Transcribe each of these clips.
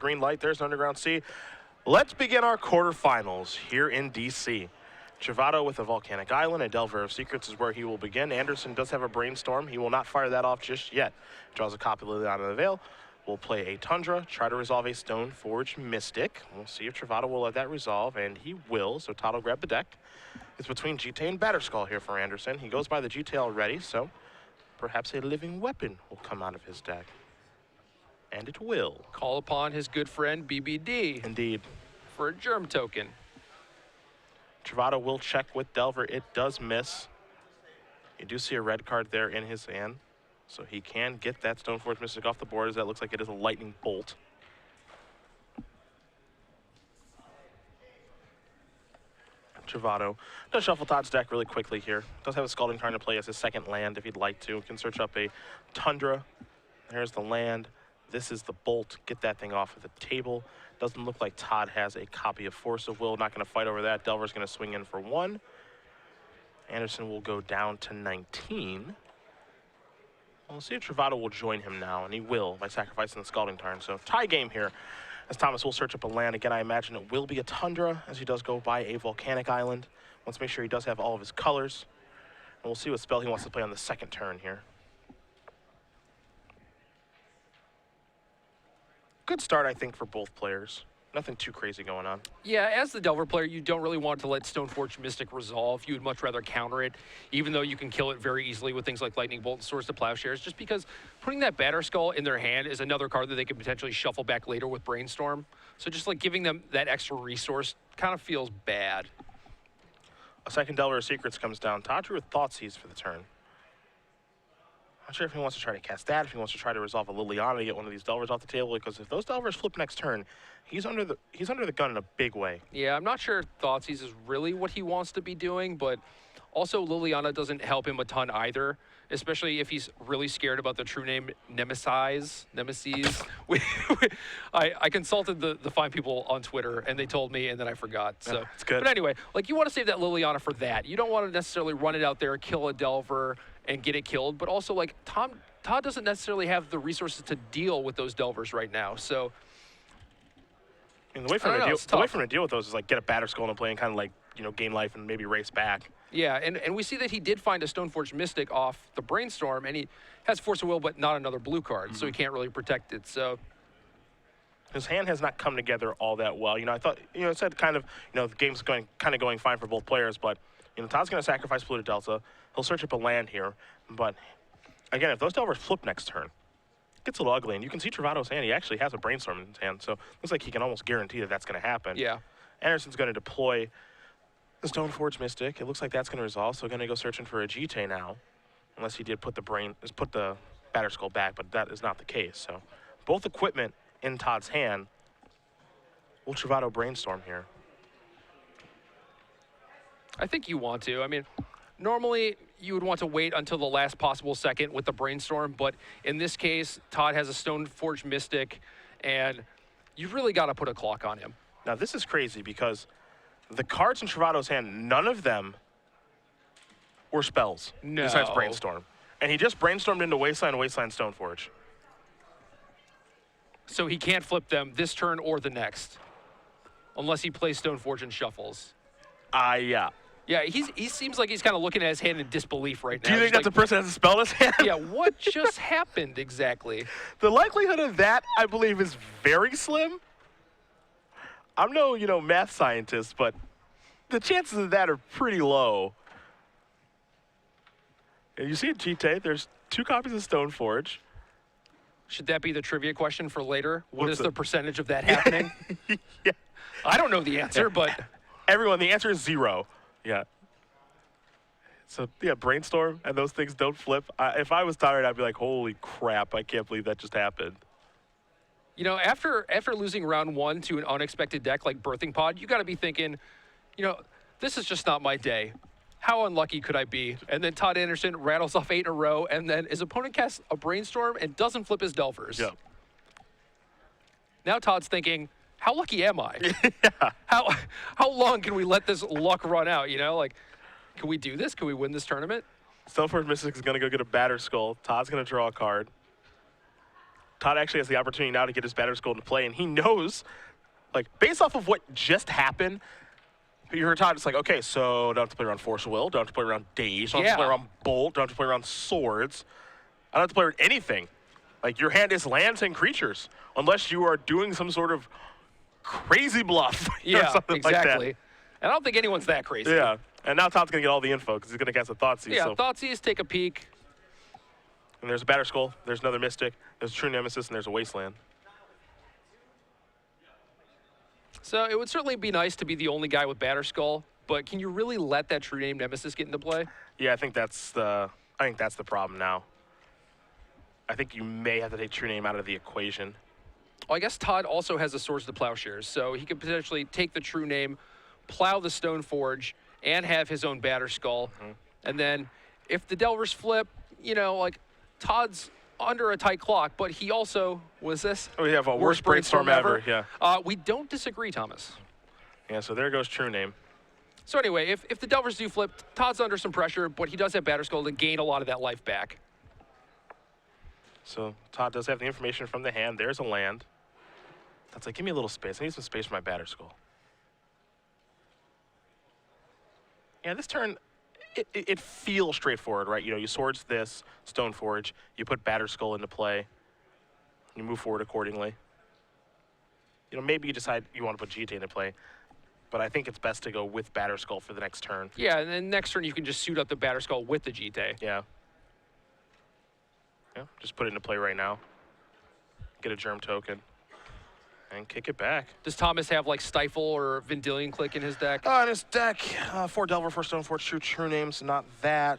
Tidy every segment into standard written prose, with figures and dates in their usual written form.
green light. There's an Underground Sea. Let's begin our quarterfinals here in DC. Trovato with a Volcanic Island, a Delver of Secrets is where he will begin. Anderson does have a Brainstorm. He will not fire that off just yet. Draws a copy of Liliana of the Veil. We'll play a Tundra, try to resolve a Stoneforge Mystic. We'll see if Trovato will let that resolve, and he will, so Todd will grab the deck. It's between GTA and Batterskull here for Anderson. He goes by the GTA already, so perhaps a living weapon will come out of his deck. And it will. Call upon his good friend BBD. Indeed. For a Germ token. Trovato will check with Delver. It does miss. You do see a red card there in his hand. So he can get that Stoneforge Mystic off the board, as that looks like it is a Lightning Bolt. Trovato does shuffle Todd's deck really quickly here. Does have a Scalding Tarn to play as his second land if he'd like to. Can search up a Tundra. There's the land. This is the Bolt. Get that thing off of the table. Doesn't look like Todd has a copy of Force of Will. Not going to fight over that. Delver's going to swing in for 1. Anderson will go down to 19. We'll see if Trovato will join him now, and he will by sacrificing the Scalding Tarn. So tie game here, as Thomas will search up a land. Again, I imagine it will be a Tundra, as he does go by a Volcanic Island. Wants to make sure he does have all of his colors. And we'll see what spell he wants to play on the second turn here. Good start, I think, for both players. Nothing too crazy going on. Yeah, as the Delver player, you don't really want to let Stoneforge Mystic resolve. You would much rather counter it, even though you can kill it very easily with things like Lightning Bolt and Swords to Plowshares, just because putting that Batterskull in their hand is another card that they could potentially shuffle back later with Brainstorm. So just like giving them that extra resource kind of feels bad. A second Delver of Secrets comes down. Todd drew with Thoughtseize for the turn. Not sure if he wants to try to cast that, if he wants to try to resolve a Liliana to get one of these Delvers off the table, because if those Delvers flip next turn, he's under the gun in a big way. Yeah, I'm not sure Thoughtseize is really what he wants to be doing, but also Liliana doesn't help him a ton either, especially if he's really scared about the true name Nemesis. I consulted the fine people on Twitter, and they told me, and then I forgot. So yeah, it's good. But anyway, like, you want to save that Liliana for that. You don't want to necessarily run it out there, kill a Delver, and get it killed, but also, like, Todd doesn't necessarily have the resources to deal with those Delvers right now, so. I mean, the way for him to deal with those is, like, get a Batterskull into play and kind of, like, you know, gain life and maybe race back. Yeah, and we see that he did find a Stoneforge Mystic off the Brainstorm, and he has Force of Will, but not another blue card, so he can't really protect it, so. His hand has not come together all that well. You know, I thought, you know, it said kind of, you know, the game's going fine for both players, but, you know, Todd's going to sacrifice Blue to Delta. He'll search up a land here, but again, if those Delvers flip next turn, it gets a little ugly, and you can see Travato's hand. He actually has a Brainstorm in his hand, so it looks like he can almost guarantee that that's going to happen. Yeah. Anderson's going to deploy the Stoneforge Mystic. It looks like that's going to resolve, so going to go searching for a GTA now, unless he did put the Batterskull back, but that is not the case. So both equipment in Todd's hand. Will Trovato Brainstorm here? I think you want to. I mean, normally you would want to wait until the last possible second with the Brainstorm, but in this case, Todd has a Stoneforge Mystic, and you've really got to put a clock on him. Now, this is crazy because the cards in Travato's hand, none of them were spells besides Brainstorm. And he just Brainstormed into Wasteland Stoneforge. So he can't flip them this turn or the next, unless he plays Stoneforge and shuffles. Yeah. Yeah, he seems like he's kind of looking at his hand in disbelief right now. Do you think that's like, a person that has a spell in his hand? Yeah, what just happened exactly? The likelihood of that, I believe, is very slim. I'm no, you know, math scientist, but the chances of that are pretty low. And you see in GTA, there's 2 copies of Stoneforge. Should that be the trivia question for later? What is the percentage of that happening? Yeah. I don't know the answer, but... Everyone, the answer is 0. Yeah. So, yeah, Brainstorm and those things don't flip. If I was tired, I'd be like, holy crap, I can't believe that just happened. You know, after losing round 1 to an unexpected deck like Birthing Pod, you got to be thinking, you know, this is just not my day. How unlucky could I be? And then Todd Anderson rattles off 8 in a row, and then his opponent casts a Brainstorm and doesn't flip his Delvers. Yeah. Now Todd's thinking, how lucky am I? Yeah. How long can we let this luck run out, you know? Like, can we do this? Can we win this tournament? Stoneforge Mystic is going to go get a Batterskull. Todd's going to draw a card. Todd actually has the opportunity now to get his batter skull into play, and he knows, like, based off of what just happened, you heard Todd, it's like, okay, so don't have to play around Force of Will, don't have to play around Daze, don't have to play around Bolt, don't have to play around Swords. I don't have to play around anything. Like, your hand is lands and creatures, unless you are doing some sort of crazy bluff or something like that. And I don't think anyone's that crazy. Yeah, and now Todd's going to get all the info because he's going to cast a Thoughtseize. Yeah, so. Thoughtseize, take a peek. And there's a Batter Skull, there's another Mystic, there's a True Nemesis, and there's a Wasteland. So it would certainly be nice to be the only guy with Batter Skull, but can you really let that True Name Nemesis get into play? Yeah, I think that's the problem now. I think you may have to take True Name out of the equation. Well, I guess Todd also has the Swords to Plowshares, so he could potentially take the True Name, plow the Stoneforge, and have his own Batter Skull. And then if the Delvers flip, you know, like, Todd's under a tight clock, but he also, was this? Oh, we have a worst brainstorm ever. Yeah. We don't disagree, Thomas. Yeah, so there goes True Name. So anyway, if the Delvers do flip, Todd's under some pressure, but he does have Batter Skull to gain a lot of that life back. So Todd does have the information from the hand. There's a land. That's like, give me a little space. I need some space for my Batter Skull. Yeah, this turn, it feels straightforward, right? You know, you Swords this, Stoneforge, you put Batter Skull into play, you move forward accordingly. You know, maybe you decide you want to put GT into play, but I think it's best to go with Batter Skull for the next turn. Yeah, and then next turn you can just suit up the Batter Skull with the GT. Yeah. Yeah, just put it into play right now. Get a Germ token. And kick it back. Does Thomas have like Stifle or Vendilion Click in his deck? In his deck, 4 Delver, 4 Stoneforge, 2 True Names, not that,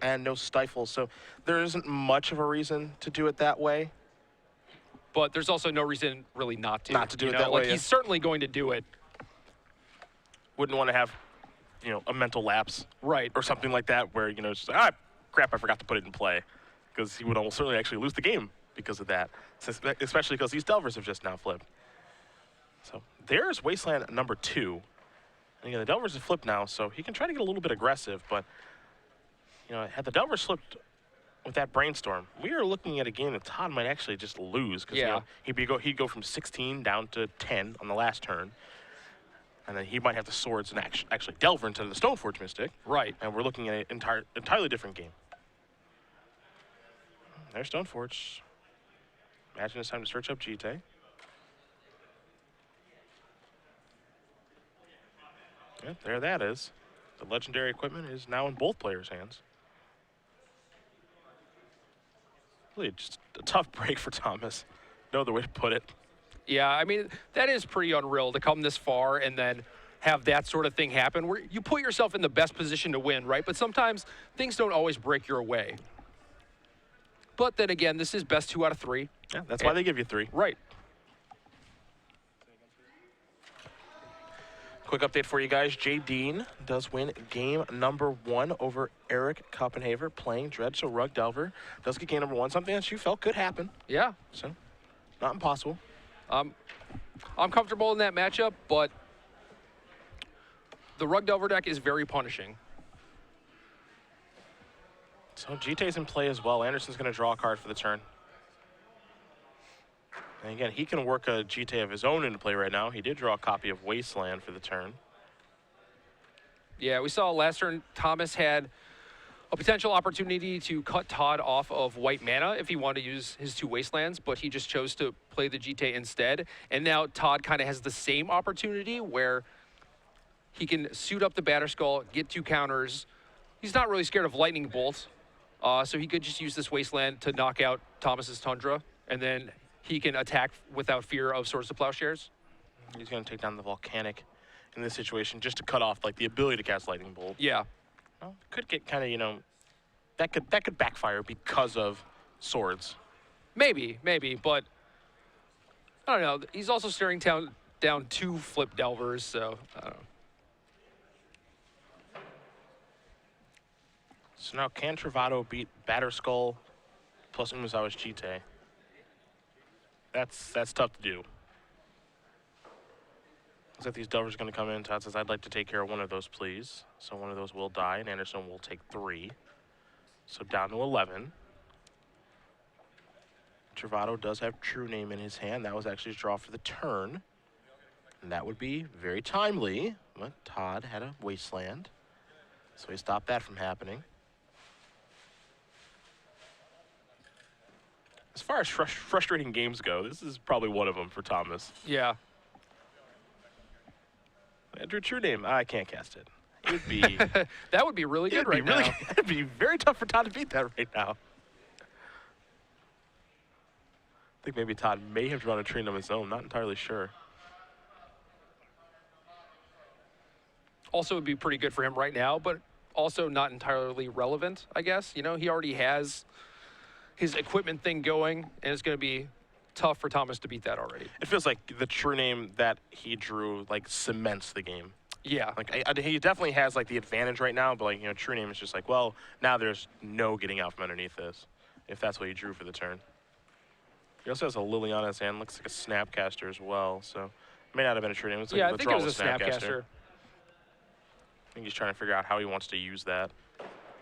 and no Stifle. So there isn't much of a reason to do it that way. But there's also no reason really not to. Not to do it that like way. He's certainly going to do it. Wouldn't want to have, you know, a mental lapse. Right. Or something like that where, you know, it's just like, crap, I forgot to put it in play. Because he would almost certainly actually lose the game because of that, especially because these Delvers have just now flipped. So there's Wasteland number 2. And again, the Delvers have flipped now, so he can try to get a little bit aggressive, but, you know, had the Delvers flipped with that Brainstorm, we are looking at a game that Todd might actually just lose, because you know, he'd go from 16 down to 10 on the last turn, and then he might have the Swords and actually Delver into the Stoneforge Mystic. Right. And we're looking at an entirely different game. There's Stoneforge. Imagine it's time to search up GT. Yeah, there that is. The legendary equipment is now in both players' hands. Really just a tough break for Thomas. No other way to put it. Yeah, I mean, that is pretty unreal to come this far and then have that sort of thing happen where you put yourself in the best position to win, right? But sometimes things don't always break your way. But then again, this is best 2 out of 3. Yeah, that's why they give you 3. Right. Quick update for you guys. Jay Dean does win game number 1 over Eric Koppenhaver playing Dread. So Rug Delver does get game number 1. Something that you felt could happen. Yeah. So, not impossible. I'm comfortable in that matchup, but the Rug Delver deck is very punishing. So GT's in play as well. Anderson's going to draw a card for the turn. And again, he can work a GT of his own into play right now. He did draw a copy of Wasteland for the turn. Yeah, we saw last turn Thomas had a potential opportunity to cut Todd off of white mana if he wanted to use his 2 Wastelands, but he just chose to play the GT instead. And now Todd kind of has the same opportunity where he can suit up the Batter Skull, get 2 counters. He's not really scared of Lightning Bolt. So he could just use this Wasteland to knock out Thomas's Tundra, and then he can attack without fear of Swords to Plowshares. He's going to take down the Volcanic in this situation just to cut off like the ability to cast Lightning Bolt. Yeah. Well, could get kind of, you know, that could backfire because of Swords. Maybe, but I don't know. He's also staring down 2 flip Delvers, so I don't know. So now can Trovato beat Batter Skull plus Umezawa's GT? That's tough to do. Looks like these Delvers are going to come in. Todd says, I'd like to take care of one of those, please. So one of those will die, and Anderson will take 3. So down to 11. Trovato does have True Name in his hand. That was actually his draw for the turn. And that would be very timely, but Todd had a Wasteland, so he stopped that from happening. As far as frustrating games go, this is probably one of them for Thomas. Yeah. I drew True Name. I can't cast it. It would be... That would be really good right now. It'd be very tough for Todd to beat that right now. I think maybe Todd may have drawn a True Name on his own. Not entirely sure. Also would be pretty good for him right now, but also not entirely relevant, I guess. You know, he already has his equipment thing going, and it's going to be tough for Thomas to beat that already. It feels like the True Name that he drew, like, cements the game. Yeah. Like, he definitely has, like, the advantage right now, but, like, you know, True Name is just like, well, now there's no getting out from underneath this, if that's what he drew for the turn. He also has a Liliana in his hand, looks like a Snapcaster as well, so may not have been a True Name. It's like Yeah, I think it was a Snapcaster. I think he's trying to figure out how he wants to use that,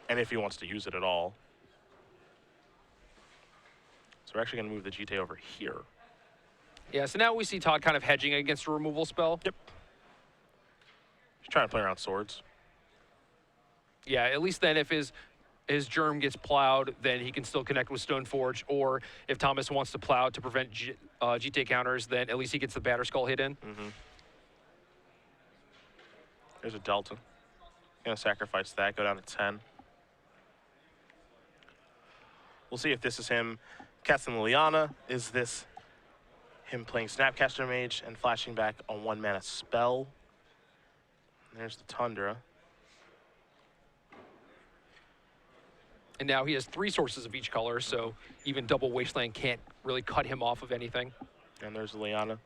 and if he wants to use it at all. So we're actually going to move the GT over here. Yeah, so now we see Todd kind of hedging against a removal spell. Yep. He's trying to play around swords. Yeah, at least then if his germ gets plowed, then he can still connect with Stoneforge, or if Thomas wants to plow to prevent GT counters, then at least he gets the Batterskull hit in. Mm-hmm. There's a Delta. Gonna sacrifice that, go down to 10. We'll see if this is him casting Liliana. Is this him playing Snapcaster Mage and flashing back a 1-mana spell? There's the Tundra. And now he has 3 sources of each color, so even double Wasteland can't really cut him off of anything. And there's Liliana.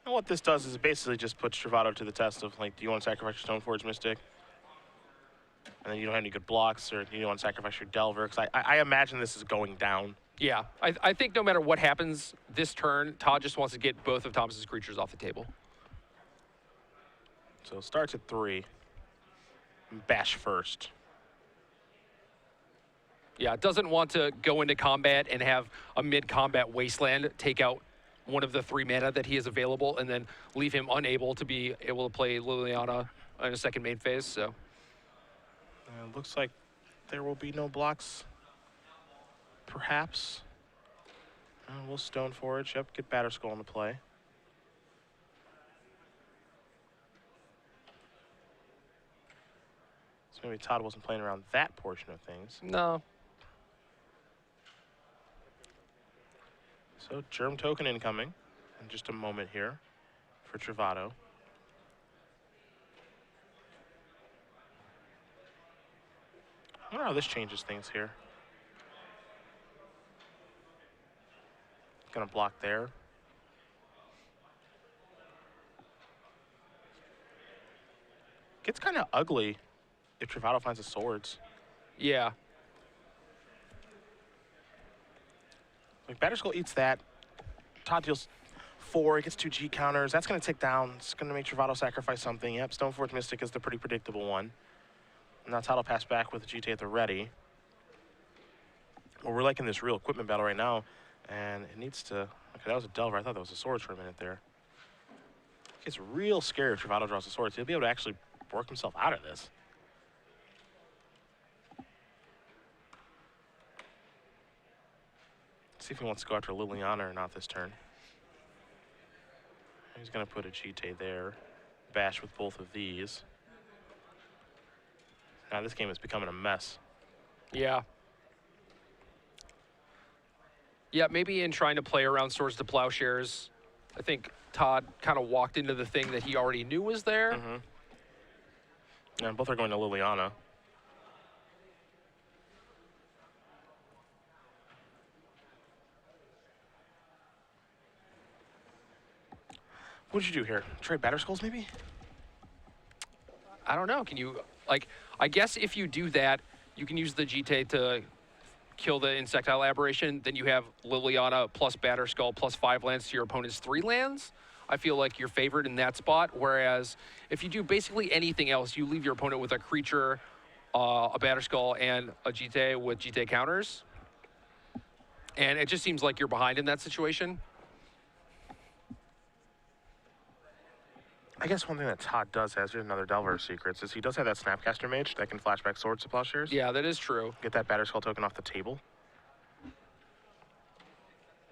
And what this does is it basically just puts Trovato to the test of, like, do you want to sacrifice your Stoneforge Mystic? And then you don't have any good blocks, or you don't want to sacrifice your Delver, because I imagine this is going down. Yeah, I think no matter what happens this turn, Todd just wants to get both of Thomas's creatures off the table. So it starts at 3. Bash first. Yeah, doesn't want to go into combat and have a mid-combat Wasteland take out one of the 3 mana that he has available, and then leave him unable to be able to play Liliana in a second main phase, so. Looks like there will be no blocks, perhaps. We'll Stoneforge. Yep, get Batterskull into play. So maybe Todd wasn't playing around that portion of things. No. So Germ Token incoming in just a moment here for Trovato. I wonder how this changes things here. Gonna block there. Gets kind of ugly if Trovato finds the swords. Yeah. Like, Batterskull eats that. Todd deals 4, he gets 2 G counters. That's gonna tick down. It's gonna make Trovato sacrifice something. Yep, Stoneforge Mystic is the pretty predictable one. Now Todd will pass back with the GT at the ready. Well, we're like in this real equipment battle right now, and it needs to... Okay, that was a Delver. I thought that was a Swords for a minute there. It gets real scary if Trovato draws the Swords. He'll be able to actually work himself out of this. Let's see if he wants to go after Liliana or not this turn. He's going to put a GT there. Bash with both of these. Now this game is becoming a mess. Yeah. Yeah, maybe in trying to play around Swords to Plowshares, I think Todd kind of walked into the thing that he already knew was there. Mm-hmm. Yeah, both are going to Liliana. What did you do here? Trade Batterskulls, maybe? I don't know. Can you, like, I guess if you do that, you can use the GT to kill the Insectile Aberration. Then you have Liliana plus Batterskull plus 5 lands to your opponent's 3 lands. I feel like you're favored in that spot. Whereas if you do basically anything else, you leave your opponent with a creature, a Batterskull, and a GT with GT counters. And it just seems like you're behind in that situation. I guess one thing that Todd does has, here's another Delver Secrets, is he does have that Snapcaster Mage that can flashback Swords to Plowshares. Yeah, that is true. Get that Batter Skull token off the table.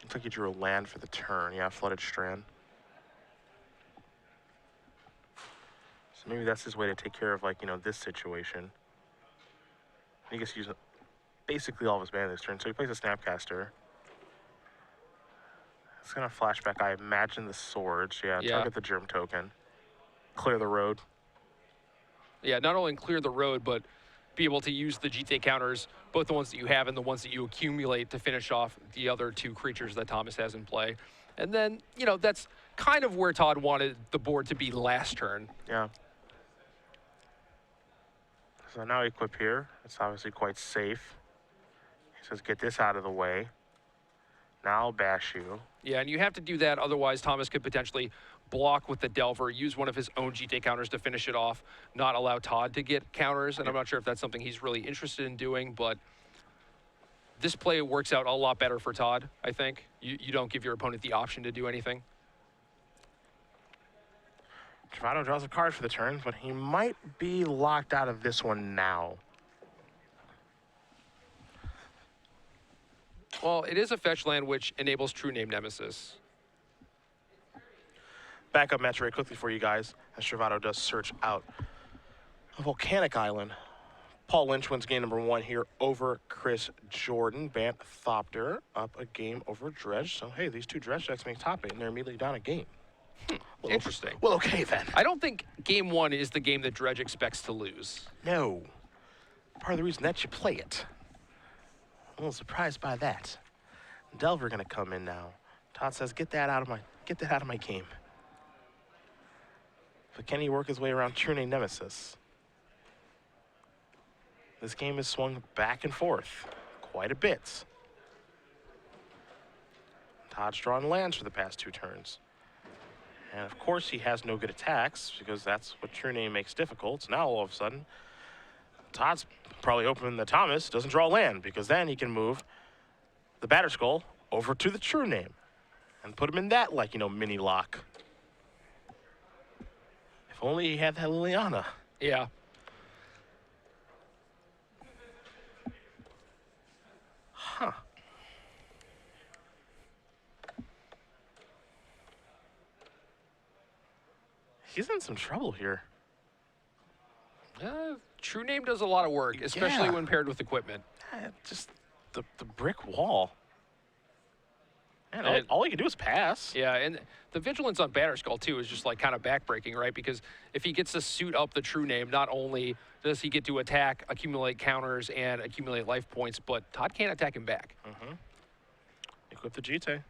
Looks like he drew a land for the turn. Yeah, Flooded Strand. So maybe that's his way to take care of, like, you know, this situation. He gets to use basically all of his mana this turn. So he plays a Snapcaster. It's going to flashback, I imagine, the Swords. Yeah, target the Germ token. Clear the road. Yeah, not only clear the road, but be able to use the GTA counters, both the ones that you have and the ones that you accumulate to finish off the other two creatures that Thomas has in play. And then, you know, that's kind of where Todd wanted the board to be last turn. Yeah. So now equip here. It's obviously quite safe. He says, get this out of the way. Now I'll bash you. Yeah, and you have to do that, otherwise Thomas could potentially block with the Delver, use one of his own GTA counters to finish it off, not allow Todd to get counters, and I'm not sure if that's something he's really interested in doing, but this play works out a lot better for Todd, I think. You don't give your opponent the option to do anything. Trovato draws a card for the turn, but he might be locked out of this one now. Well, it is a fetch land which enables True Name Nemesis. Backup match very quickly for you guys, as Trovato does search out a Volcanic Island. Paul Lynch wins game number 1 here over Chris Jordan. Bant Thopter up a game over Dredge. So, hey, these two Dredge decks make top 8, and they're immediately down a game. Well, Interesting. Well, okay, then. I don't think game 1 is the game that Dredge expects to lose. No. Part of the reason that you play it. I'm a little surprised by that. Delver gonna come in now. Todd says, get that out of my game. But can he work his way around True Name Nemesis? This game is swung back and forth quite a bit. Todd's drawn lands for the past 2 turns. And of course he has no good attacks, because that's what True Name makes difficult. So now all of a sudden, Todd's probably hoping that Thomas doesn't draw land, because then he can move the Batter Skull over to the True Name and put him in that, like, you know, mini lock. If only he had that Liliana. Yeah. Huh. He's in some trouble here. True Name does a lot of work, especially Yeah. when paired with equipment. Just the brick wall. Man, all he can do is pass. Yeah, and the Vigilance on Batter Skull, too, is just like kind of backbreaking, right? Because if he gets to suit up the True Name, not only does he get to attack, accumulate counters, and accumulate life points, but Todd can't attack him back. Mm-hmm. Equip the Jite. I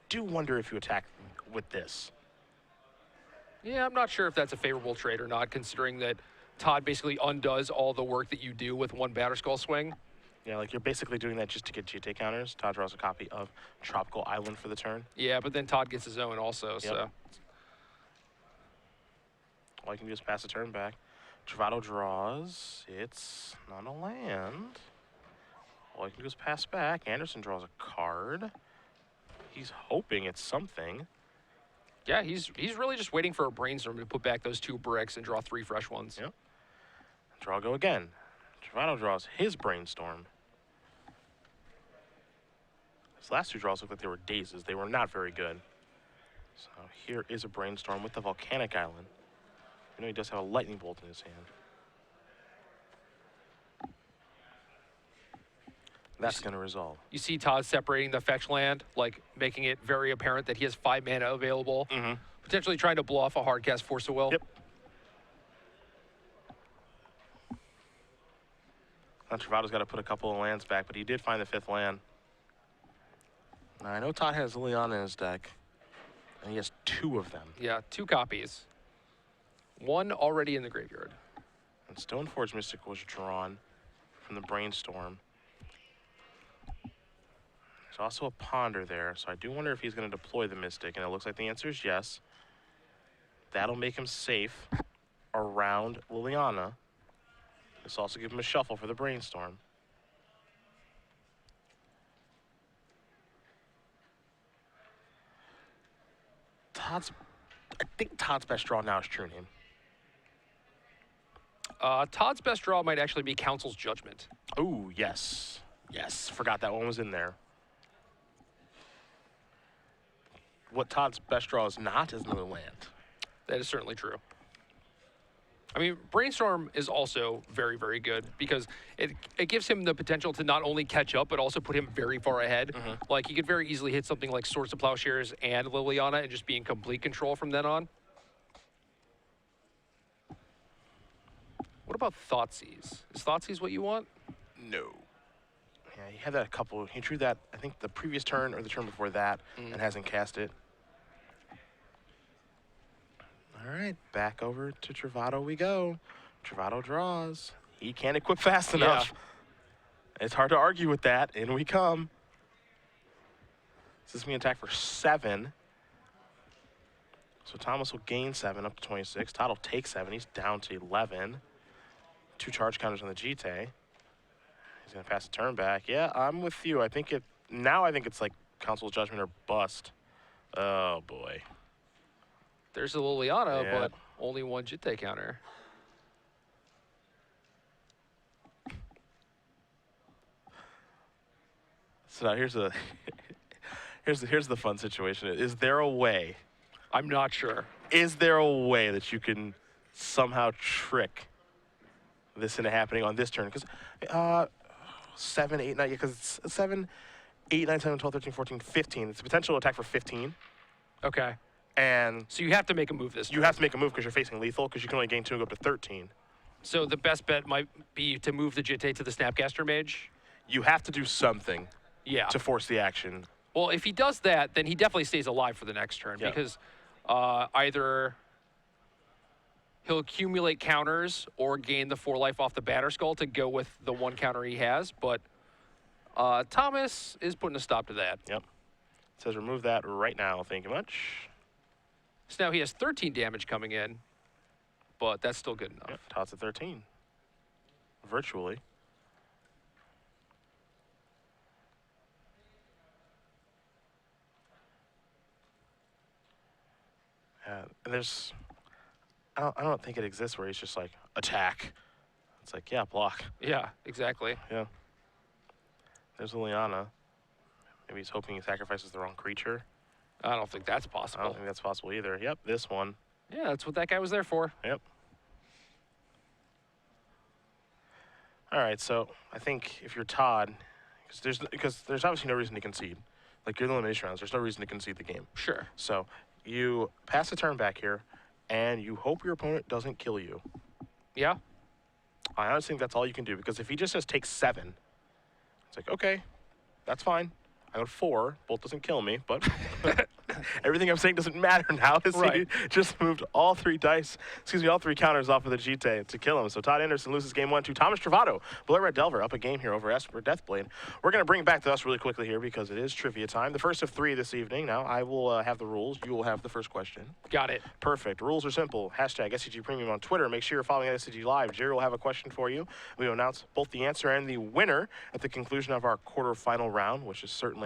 do wonder if you attack with this. Yeah, I'm not sure if that's a favorable trade or not, considering that Todd basically undoes all the work that you do with one Batter Skull swing. Yeah, like you're basically doing that just to get Jite counters. Todd draws a copy of Tropical Island for the turn. Yeah, but then Todd gets his own also, so. All you can do is pass the turn back. Trovato draws. It's not a land. All you can do is pass back. Anderson draws a card. He's hoping it's something. Yeah, he's really just waiting for a brainstorm to put back those 2 bricks and draw 3 fresh ones. Yep. Draw go again. Trovato draws his brainstorm. His last 2 draws look like they were dazes. They were not very good. So here is a brainstorm with the Volcanic Island. You know he does have a lightning bolt in his hand. That's going to resolve. You see Todd separating the fetch land, like making it very apparent that he has 5 mana available. Mm-hmm. Potentially trying to blow off a hard cast Force of Will. Yep. Now Travato's got to put a couple of lands back, but he did find the 5th land. Now, I know Todd has Liliana in his deck, and he has 2 of them. Yeah, 2 copies. 1 already in the graveyard. And Stoneforge Mystic was drawn from the Brainstorm. There's also a Ponder there, so I do wonder if he's going to deploy the Mystic, and it looks like the answer is yes. That'll make him safe around Liliana. This also gives him a shuffle for the Brainstorm. I think Todd's best draw now is True Name. Todd's best draw might actually be Council's Judgment. Oh, yes. Yes, forgot that one was in there. What Todd's best draw is not is another land. That is certainly true. I mean, Brainstorm is also very, very good because it gives him the potential to not only catch up, but also put him very far ahead. Like, he could very easily hit something like Swords to Plowshares and Liliana and just be in complete control from then on. What about Thoughtseize? Is Thoughtseize what you want? No. Yeah, he had that a couple. He drew that, I think, the previous turn or the turn before that, and hasn't cast it. All right, back over to Trovato we go. Trovato draws. He can't equip fast enough. It's hard to argue with that. In we come. This is going to attack for 7. So Thomas will gain 7 up to 26. Todd will take 7. He's down to 11. 2 charge counters on the GT. He's going to pass the turn back. Yeah, I'm with you. I think it's like Council's Judgment or bust. Oh, boy. There's a Liliana, Yeah. but only 1 Jitte counter. So now here's the fun situation. Is there a way? I'm not sure. Is there a way that you can somehow trick this into happening on this turn? Because 7, 8, 9, because it's 7, 8, 9, 10, 12, 13, 14, 15. It's a potential attack for 15. Okay. And So you have to make a move this turn. you have to make a move because you're facing lethal, because you can only gain 2 and go up to 13. So the best bet might be to move the Jitte to the Snapcaster Mage. You have to do something Yeah. to force the action. Well, if he does that, then he definitely stays alive for the next turn Yeah. because either he'll accumulate counters or gain the 4 life off the Batter Skull to go with the 1 counter he has. But Thomas is putting a stop to that. Yep. It says remove that right now. Thank you much. So now he has 13 damage coming in, but that's still good enough. Yep. Todd's at 13. Virtually. And there's, I don't think it exists where he's just like, attack. It's like, yeah, block. Yeah, exactly. Yeah. There's Liliana. Maybe he's hoping he sacrifices the wrong creature. I don't think that's I possible. don't think that's possible either. Yep, this one. Yeah, that's what that guy was there for. Yep. All right, so I think if you're Todd, because there's obviously no reason to concede. Like, you're in the elimination rounds, there's no reason to concede the game. Sure. So you pass the turn back here, and you hope your opponent doesn't kill you. Yeah. I honestly think that's all you can do, because if he just says take 7, it's like, okay, that's fine. I got 4. Bolt doesn't kill me, but everything I'm saying doesn't matter now. Right. He just moved all 3 counters off of the GT to kill him. So Todd Anderson loses game 1 to Thomas Trovato. Blue Red Delver up a game here over Esper Deathblade. We're going to bring it back to us really quickly here because it is trivia time. The first of 3 this evening. Now, I will have the rules. You will have the first question. Got it. Perfect. Rules are simple. Hashtag SCG Premium on Twitter. Make sure you're following SCG Live. Jerry will have a question for you. We will announce both the answer and the winner at the conclusion of our quarterfinal round, which is certainly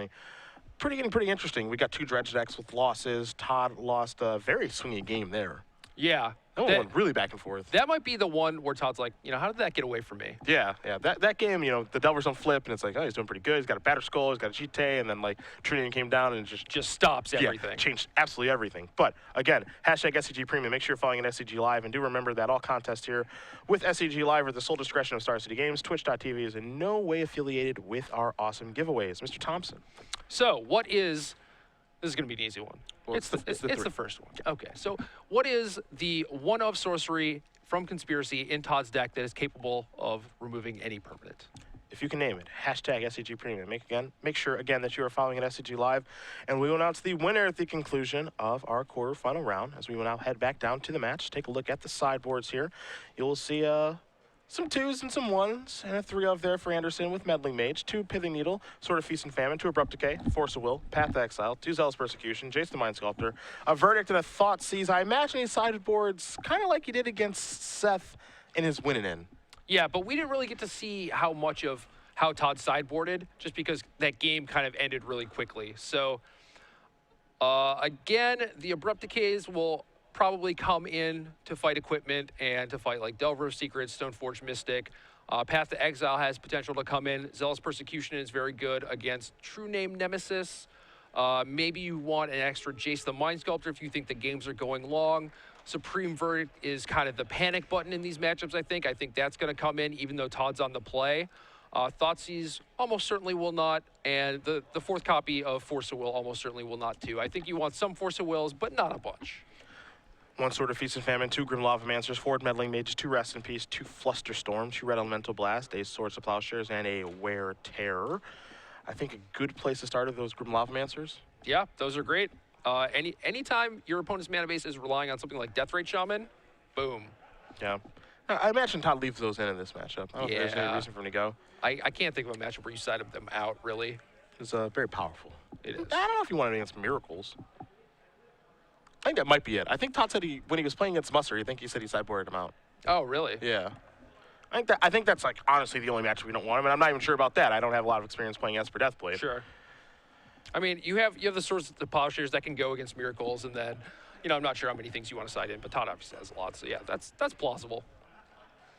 getting pretty interesting. We got 2 dredge decks with losses. Todd lost a very swingy game there. Yeah. That one went really back and forth. That might be the one where Todd's like, how did that get away from me? Yeah. That game, the Delvers don't flip, and it's like, oh, he's doing pretty good. He's got a Batter Skull, he's got a GT, and then, like, Trinity came down and Just stops everything. Yeah, changed absolutely everything. But, again, hashtag SCG Premium. Make sure you're following at SCG Live, and do remember that all contests here with SCG Live are the sole discretion of Star City Games. Twitch.tv is in no way affiliated with our awesome giveaways. Mr. Thompson. So, this is going to be an easy one. Well, it's the 3. first one. Okay, so what is the 1-of sorcery from Conspiracy in Todd's deck that is capable of removing any permanent? If you can name it, hashtag SCG Premium. Make sure, again, that you are following at SCG Live, and we will announce the winner at the conclusion of our quarterfinal round. As we will now head back down to the match, take a look at the sideboards here. You will see some 2s and some 1s, and a 3-of there for Anderson with Meddling Mage, 2 Pithing Needle, Sword of Feast and Famine, 2 Abrupt Decay, Force of Will, Path to Exile, 2 Zealous Persecution, Jace the Mind Sculptor, a Verdict, and a Thoughtseize. I imagine these sideboards kind of like he did against Seth in his winning in. Yeah, but we didn't really get to see how much of how Todd sideboarded, just because that game kind of ended really quickly. So Again, the Abrupt Decays will probably come in to fight Equipment and to fight like Delver of Secrets, Stoneforge Mystic. Path to Exile has potential to come in. Zealous Persecution is very good against True Name Nemesis. Maybe you want an extra Jace the Mind Sculptor if you think the games are going long. Supreme Verdict is kind of the panic button in these matchups, I think. I think that's going to come in even though Todd's on the play. Thoughtseize almost certainly will not, and the fourth copy of Force of Will almost certainly will not too. I think you want some Force of Wills, but not a bunch. 1 Sword of Feast and Famine, 2 Grim Lavamancers, 4 Meddling Mages, 2 Rest in Peace, 2 Flusterstorm, 2 Red Elemental Blast, a Swords of Plowshares, and a Wear Terror. I think a good place to start are those Grim Lavamancers. Yeah, those are great. Anytime your opponent's mana base is relying on something like Deathrite Shaman, boom. Yeah. I imagine Todd leaves those in this matchup. I don't think there's any reason for him to go. I can't think of a matchup where you side them out, really. It's very powerful. It is. I don't know if you want it against Miracles. I think that might be it. I think Todd said when he was playing against Muster, he said he sideboarded him out. Oh, really? Yeah. I think that's like honestly the only matchup we don't want him, and I'm not even sure about that. I don't have a lot of experience playing Esper Deathblade. Sure. I mean, you have the Swords of the Plowshares that can go against Miracles, and then, I'm not sure how many things you want to side in, but Todd obviously has a lot, so yeah, that's plausible.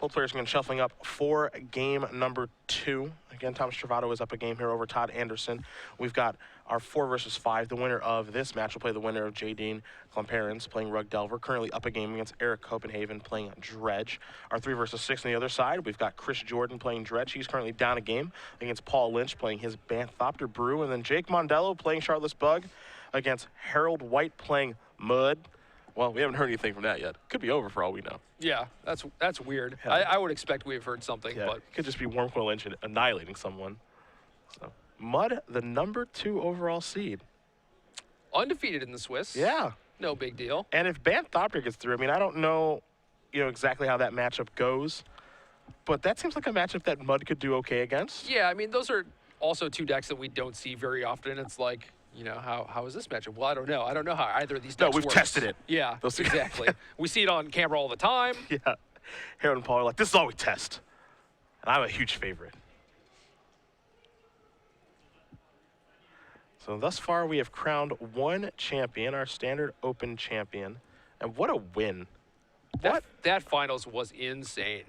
Both players are going to shuffling up for game number 2. Again, Thomas Trovato is up a game here over Todd Anderson. We've got our 4 versus 5. The winner of this match will play the winner of J. Dean Klemperens playing Rug Delver, currently up a game against Eric Copenhagen playing Dredge. Our 3 versus 6 on the other side, we've got Chris Jordan playing Dredge. He's currently down a game against Paul Lynch playing his Banthopter Brew, and then Jake Mondello playing Chartless Bug against Harold White playing Mud. Well, we haven't heard anything from that yet. Could be over for all we know. Yeah, that's weird. Yeah. I would expect we've heard something, Yeah, but it could just be Wormcoil Lynch annihilating someone. So, Mud, the number 2 overall seed. undefeated in the Swiss. Yeah. No big deal. And if Banthopter gets through, I mean, I don't know, exactly how that matchup goes, but that seems like a matchup that Mud could do okay against. Yeah, I mean, those are also 2 decks that we don't see very often. It's like, how is this matchup? Well, I don't know. I don't know how either of these decks No, we've works. tested it. Yeah, Those- exactly. We see it on camera all the time. Yeah. Harold and Paul are like, this is all we test. And I'm a huge favorite. So thus far, we have crowned 1 champion, our standard open champion. And what a win. That finals was insane.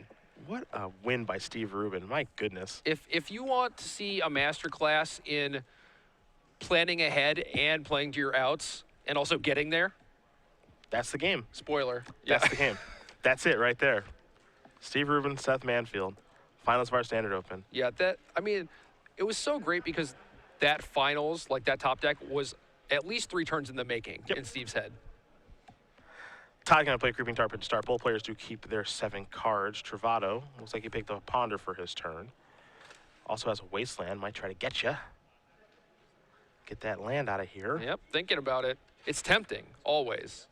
What a win by Steve Rubin. My goodness. If you want to see a masterclass in planning ahead and playing to your outs and also getting there, That's the game. spoiler. That's the game. That's it right there. Steve Rubin, Seth Manfield. Finals of our standard open. Yeah, it was so great because that finals, like that top deck, was at least 3 turns in the making in Steve's head. Todd going to play Creeping Tarpon to start. Both players do keep their 7 cards. Trovato, looks like he picked up a Ponder for his turn. Also has a Wasteland, might try to get you. Get that land out of here. Yep, thinking about it. It's tempting, always.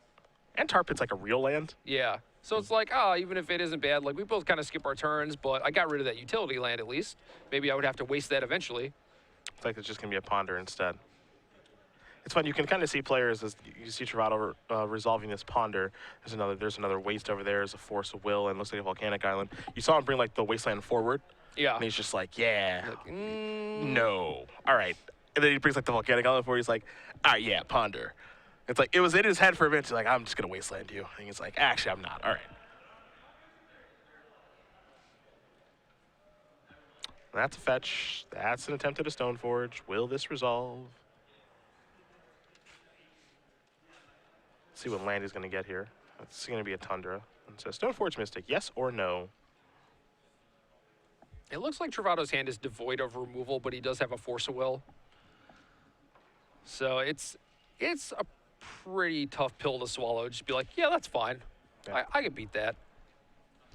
And Tarpon's like a real land. Yeah. So it's like, even if it isn't bad, like we both kind of skip our turns, but I got rid of that utility land at least. Maybe I would have to waste that eventually. It's like it's just going to be a Ponder instead. It's fun. You can kind of see players as you see Trovato resolving this Ponder. There's another Waste over there. There's a Force of Will and looks like a Volcanic Island. You saw him bring like the Wasteland forward. Yeah. And he's just like, yeah, Like, no. All right. And then he brings like the Volcanic Island forward. He's like, all right, yeah, Ponder. It's like, it was in his head for a minute. He's like, I'm just going to Wasteland you. And he's like, actually, I'm not. All right. That's a fetch. That's an attempt at a Stoneforge. Will this resolve? Let's see what land he's going to get here. It's going to be a Tundra. It says Stoneforge Mystic, yes or no? It looks like Travato's hand is devoid of removal, but he does have a Force of Will. So it's a pretty tough pill to swallow. Just be like, yeah, that's fine. Yeah. I can beat that.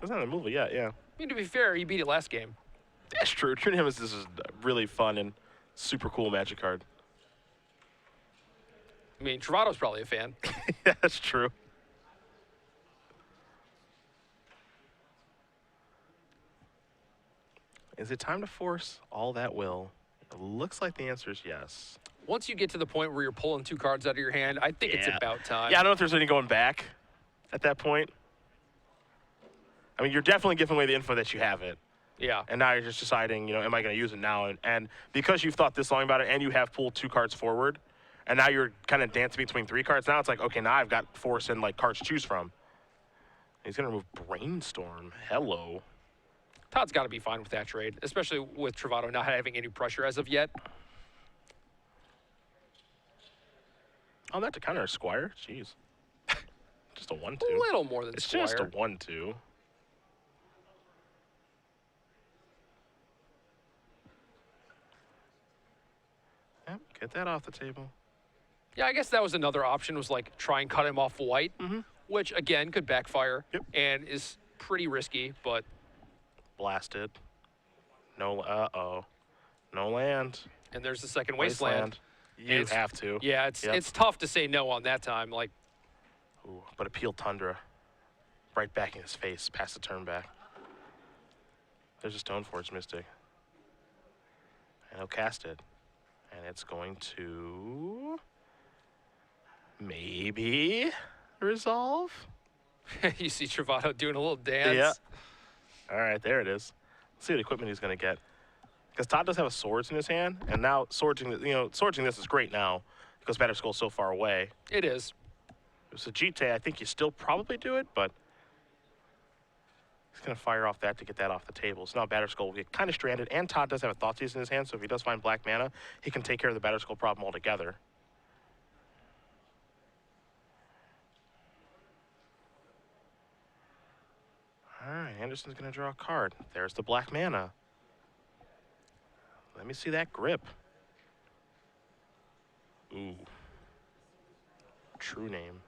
Doesn't have a removal yet, yeah. I mean, to be fair, he beat it last game. That's true. True to him, this is a really fun and super cool Magic card. I mean, Travato's probably a fan. Yeah, that's true. Is it time to force all that will? It looks like the answer is yes. Once you get to the point where you're pulling 2 cards out of your hand, I think it's Yeah. about time. Yeah, I don't know if there's any going back at that point. I mean, you're definitely giving away the info that you have it. Yeah. And now you're just deciding, am I going to use it now? And because you've thought this long about it and you have pulled 2 cards forward, and now you're kind of dancing between 3 cards. Now it's like, okay, now I've got 4 and like cards to choose from. He's gonna remove Brainstorm. Hello. Todd's got to be fine with that trade, especially with Trovato not having any pressure as of yet. Oh, that to counter a Squire? Jeez. Just a 1/2. A little more than It's Squire. just a 1/2. Yep, get that off the table. Yeah, I guess that was another option, was like try and cut him off white, which again could backfire and is pretty risky, but Blasted. No, uh-oh. No land. and there's the second wasteland. You have to. Yeah, it's tough to say no on that time. Like, Ooh, but Appeal Tundra. Right back in his face, past the turn back. There's a Stoneforge Mystic. And he'll cast it. And it's going to maybe resolve. you see Trovato doing a little dance. Yeah. All right, there it is. Let's see what equipment he's going to get. Because Todd does have a Swords in his hand, and now Swordsing this is great now because Batter Skull's so far away. It is. If it's a GT, I think you still probably do it, but he's going to fire off that to get that off the table. So now Batter Skull will get kind of stranded, and Todd does have a Thoughtseize in his hand, so if he does find black mana, he can take care of the Batter Skull problem altogether. All right, Anderson's going to draw a card. There's the black mana. Let me see that grip. Ooh. True name.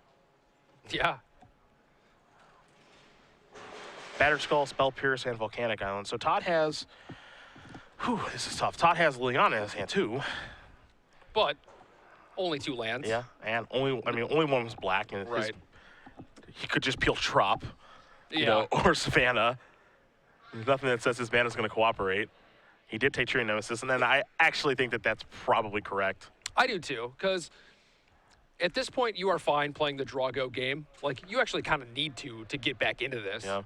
Yeah. Battered Skull, Spell Pierce, and Volcanic Island. So Todd has... Whew, this is tough. Todd has Liliana in his hand, too. But only 2 lands. Yeah, and only one was black. And Right. He could just peel Trop, you Yeah. know, or Savannah. There's nothing that says his mana's going to cooperate. He did take Tree Nemesis, and then I actually think that that's probably correct. I do too, because at this point you are fine playing the draw-go game. Like, you actually kind of need to get back into this. Yeah.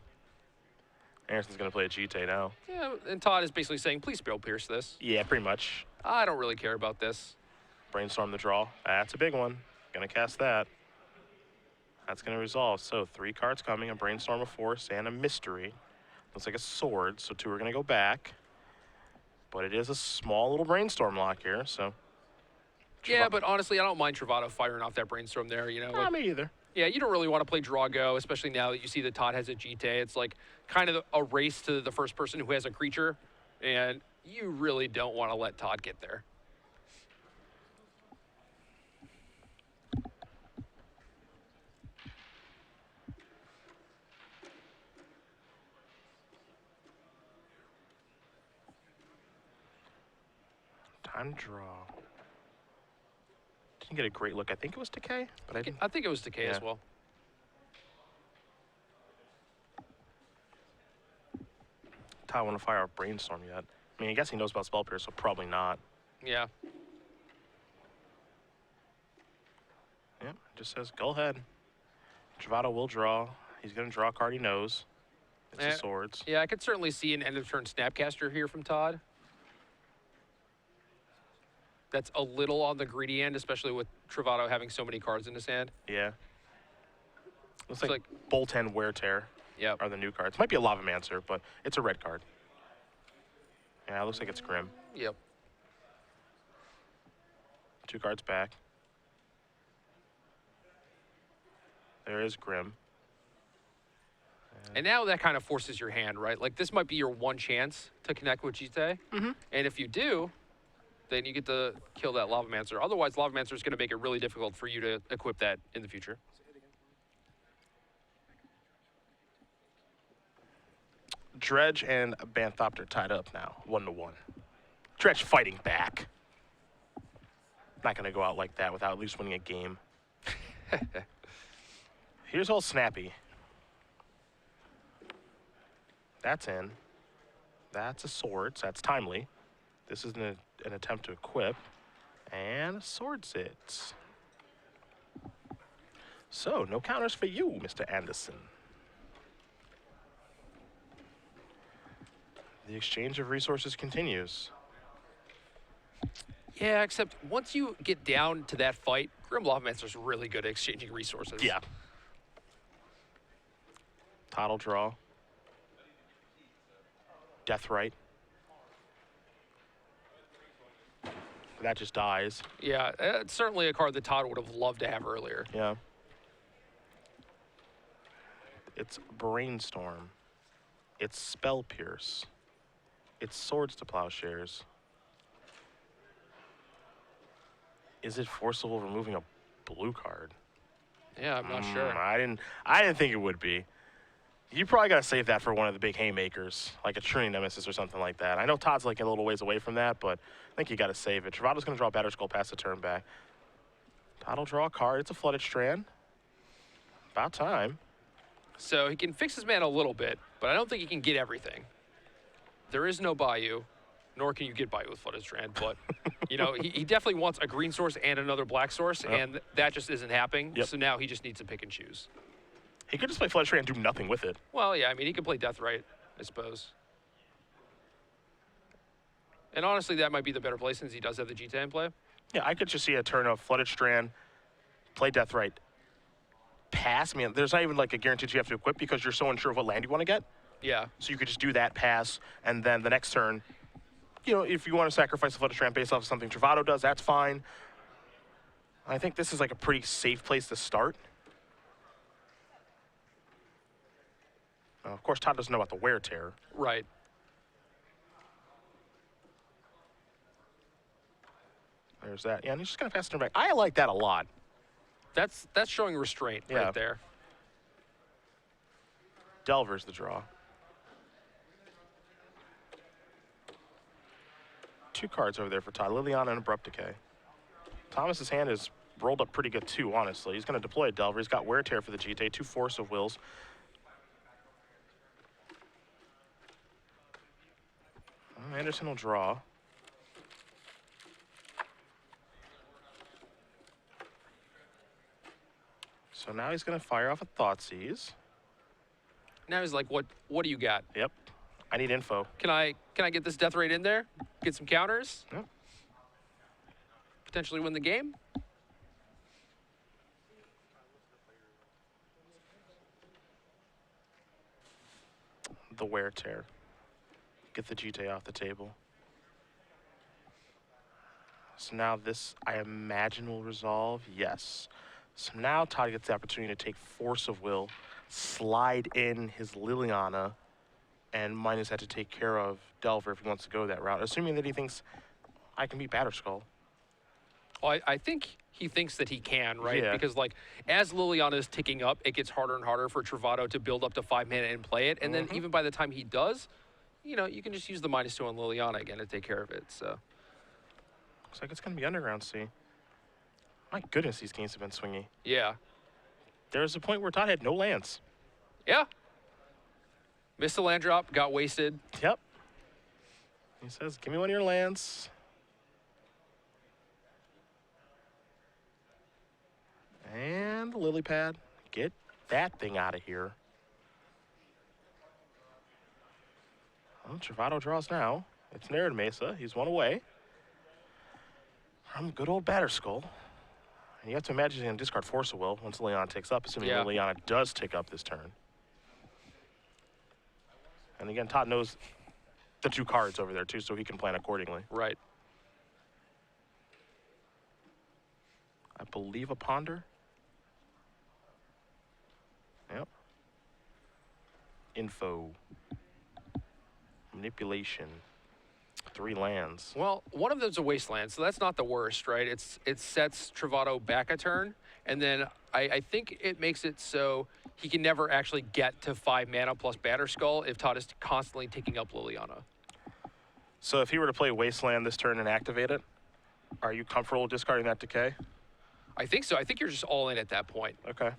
Anderson's going to play a GT now. Yeah, and Todd is basically saying, please Spell Pierce this. Yeah, pretty much. I don't really care about this. Brainstorm the draw. That's a big one. Going to cast that. That's going to resolve. So 3 cards coming, a Brainstorm, a Force, and a Mystery. Looks like a Sword, so 2 are going to go back. But it is a small little Brainstorm lock here, so... Yeah, but honestly, I don't mind Trovato firing off that Brainstorm there, you know? Not me either. Yeah, you don't really want to play draw-go, especially now that you see that Todd has a GT. It's like kind of a race to the first person who has a creature, and you really don't want to let Todd get there. Time to draw. Didn't get a great look. I think it was Decay, but I didn't. I think it was Decay as well. Todd want to fire off Brainstorm yet. I mean, I guess he knows about Spell Pierce, so probably not. Yeah. Yeah, just says, go ahead. Trovato will draw. He's going to draw a card he knows. It's the Swords. Yeah, I could certainly see an end-of-turn Snapcaster here from Todd. That's a little on the greedy end, especially with Trovato having so many cards in his hand. Yeah. Looks like Bolt and Wear Tear are the new cards. Might be a Lavamancer, but it's a red card. Yeah, it looks like it's Grim. Yep. 2 cards back. There is Grim. And now that kind of forces your hand, right? Like, this might be your one chance to connect with Jite. And if you do, then you get to kill that Lavamancer. Otherwise, Lavamancer is going to make it really difficult for you to equip that in the future. Dredge and Banthopter tied up now, 1-1. Dredge fighting back. Not going to go out like that without at least winning a game. Here's all Snappy. That's in. That's a Swords. That's timely. This is an attempt to equip. And Swords it. So, no counters for you, Mr. Anderson. The exchange of resources continues. Yeah, except once you get down to that fight, Grim Lawmancer's really good at exchanging resources. Yeah. Todd will draw. Deathrite. That just dies. Yeah, it's certainly a card that Todd would have loved to have earlier. Yeah. It's Brainstorm. It's Spell Pierce. It's Swords to Plowshares. Is it forcible removing a blue card? Yeah, I'm not sure. I didn't think it would be. You probably got to save that for one of the big haymakers, like a Trinity Nemesis or something like that. I know Todd's like a little ways away from that, but I think you got to save it. Trovato's going to draw Batter Skull past the turn back. Todd will draw a card. It's a Flooded Strand. About time. So he can fix his mana a little bit, but I don't think he can get everything. There is no Bayou, nor can you get Bayou with Flooded Strand, but you know, he definitely wants a green source and another black source, and that just isn't happening. Yep. So now he just needs to pick and choose. He could just play Flooded Strand and do nothing with it. Well, yeah, I mean, he can play Deathrite, I suppose. And honestly, that might be the better play since he does have the Gita in play. Yeah, I could just see a turn of Flooded Strand, play Deathrite, pass. I mean, there's not even like a guarantee you have to equip because you're so unsure of what land you want to get. Yeah. So you could just do that, pass, and then the next turn, you know, if you want to sacrifice the Flooded Strand based off of something Trovato does, that's fine. I think this is like a pretty safe place to start. Of course, Todd doesn't know about the Wear Tear. Right. There's that. Yeah, and he's just going to pass it back. I like that a lot. That's showing restraint right there. Delver's the draw. 2 cards over there for Todd. Liliana and Abrupt Decay. Thomas's hand is rolled up pretty good too, honestly. He's going to deploy a Delver. He's got Wear Tear for the GT, 2 Force of Wills. Anderson will draw. So now he's going to fire off a Thoughtseize. Now he's like, what do you got? Yep. I need info. Can I get this Deathrite in there? Get some counters? Yep. Potentially win the game? The Wear Tear. Get the GT off the table. So now this, I imagine, will resolve. Yes. So now Todd gets the opportunity to take Force of Will, slide in his Liliana, and Minus had to take care of Delver if he wants to go that route, assuming that he thinks I can beat Batterskull. Well, I think he thinks that he can, right? Yeah. Because, like, as Liliana is ticking up, it gets harder and harder for Trovato to build up to 5 mana and play it. And then even by the time he does, you know, you can just use the -2 on Liliana again to take care of it, so. Looks like it's going to be Underground Sea. My goodness, these games have been swingy. Yeah. There's a point where Todd had no lands. Yeah. Missed a land drop, got wasted. Yep. He says, give me one of your lands. And the lily pad. Get that thing out of here. Well, Trovato draws now. It's Narad Mesa. He's one away from good old Batterskull. And you have to imagine he's going to discard Force of Will once Liliana takes up, assuming Liliana does take up this turn. And again, Todd knows the 2 cards over there, too, so he can plan accordingly. Right. I believe a Ponder. Yep. Info. Manipulation. 3 lands. Well, one of them's a wasteland, so that's not the worst, right? It sets Trovato back a turn, and then I think it makes it so he can never actually get to 5 mana plus Batterskull if Todd is constantly taking up Liliana. So if he were to play Wasteland this turn and activate it, are you comfortable with discarding that Decay? I think so. I think you're just all in at that point. Okay.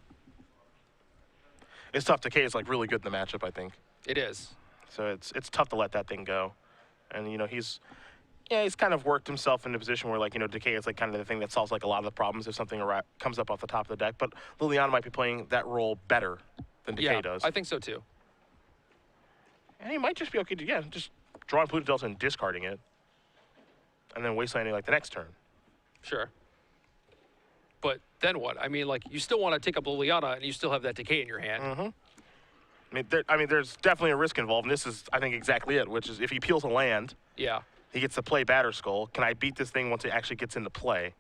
It's tough. Decay is like really good in the matchup, I think. It is. So it's tough to let that thing go. And, you know, he's kind of worked himself into a position where, like, you know, Decay is like kind of the thing that solves like a lot of the problems if something comes up off the top of the deck. But Liliana might be playing that role better than Decay does. I think so too. And he might just be okay to, just drawing Pluto Delta and discarding it. and then wastelanding like the next turn. Sure. But then what? I mean, like, you still want to take up Liliana, and you still have that decay in your hand. There's definitely a risk involved, and this is, I think, exactly it, which is if he peels a land, Yeah. he gets to play Batterskull. Can I beat this thing once it actually gets into play?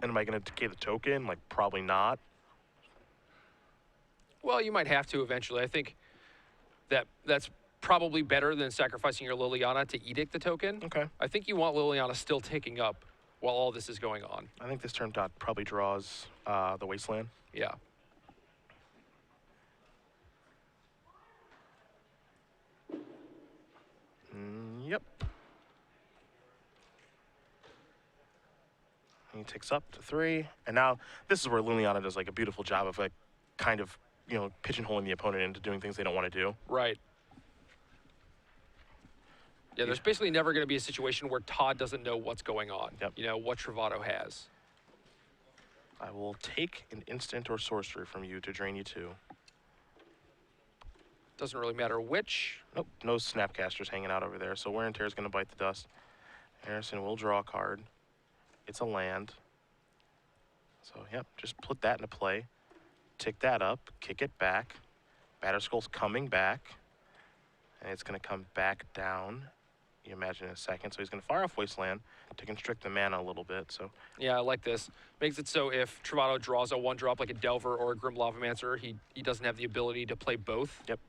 And am I going to decay the token? Like, probably not. Well, you might have to eventually. I think that's probably better than sacrificing your Liliana to edict the token. Okay. I think you want Liliana still taking up while all this is going on. I think this turn Todd probably draws the Wasteland. Yeah. Yep. He takes up to 3, and now this is where Liliana does like a beautiful job of like kind of, you know, pigeonholing the opponent into doing things they don't want to do. Right. Yeah, there's basically never going to be a situation where Todd doesn't know what's going on. Yep. You know, what Trovato has. I will take an instant or sorcery from you to drain you 2. Doesn't really matter which. Nope, no Snapcasters hanging out over there, so Wear and Tear is going to bite the dust. Harrison will draw a card. It's a land. So, yep, just put that into play. Tick that up, kick it back. Batterskull's coming back. And it's going to come back down, you imagine, in a second. So he's going to fire off Wasteland to constrict the mana a little bit. So Yeah, I like this. Makes it so if Trovato draws a 1-drop like a Delver or a Grim Lavamancer, he doesn't have the ability to play both. Yep.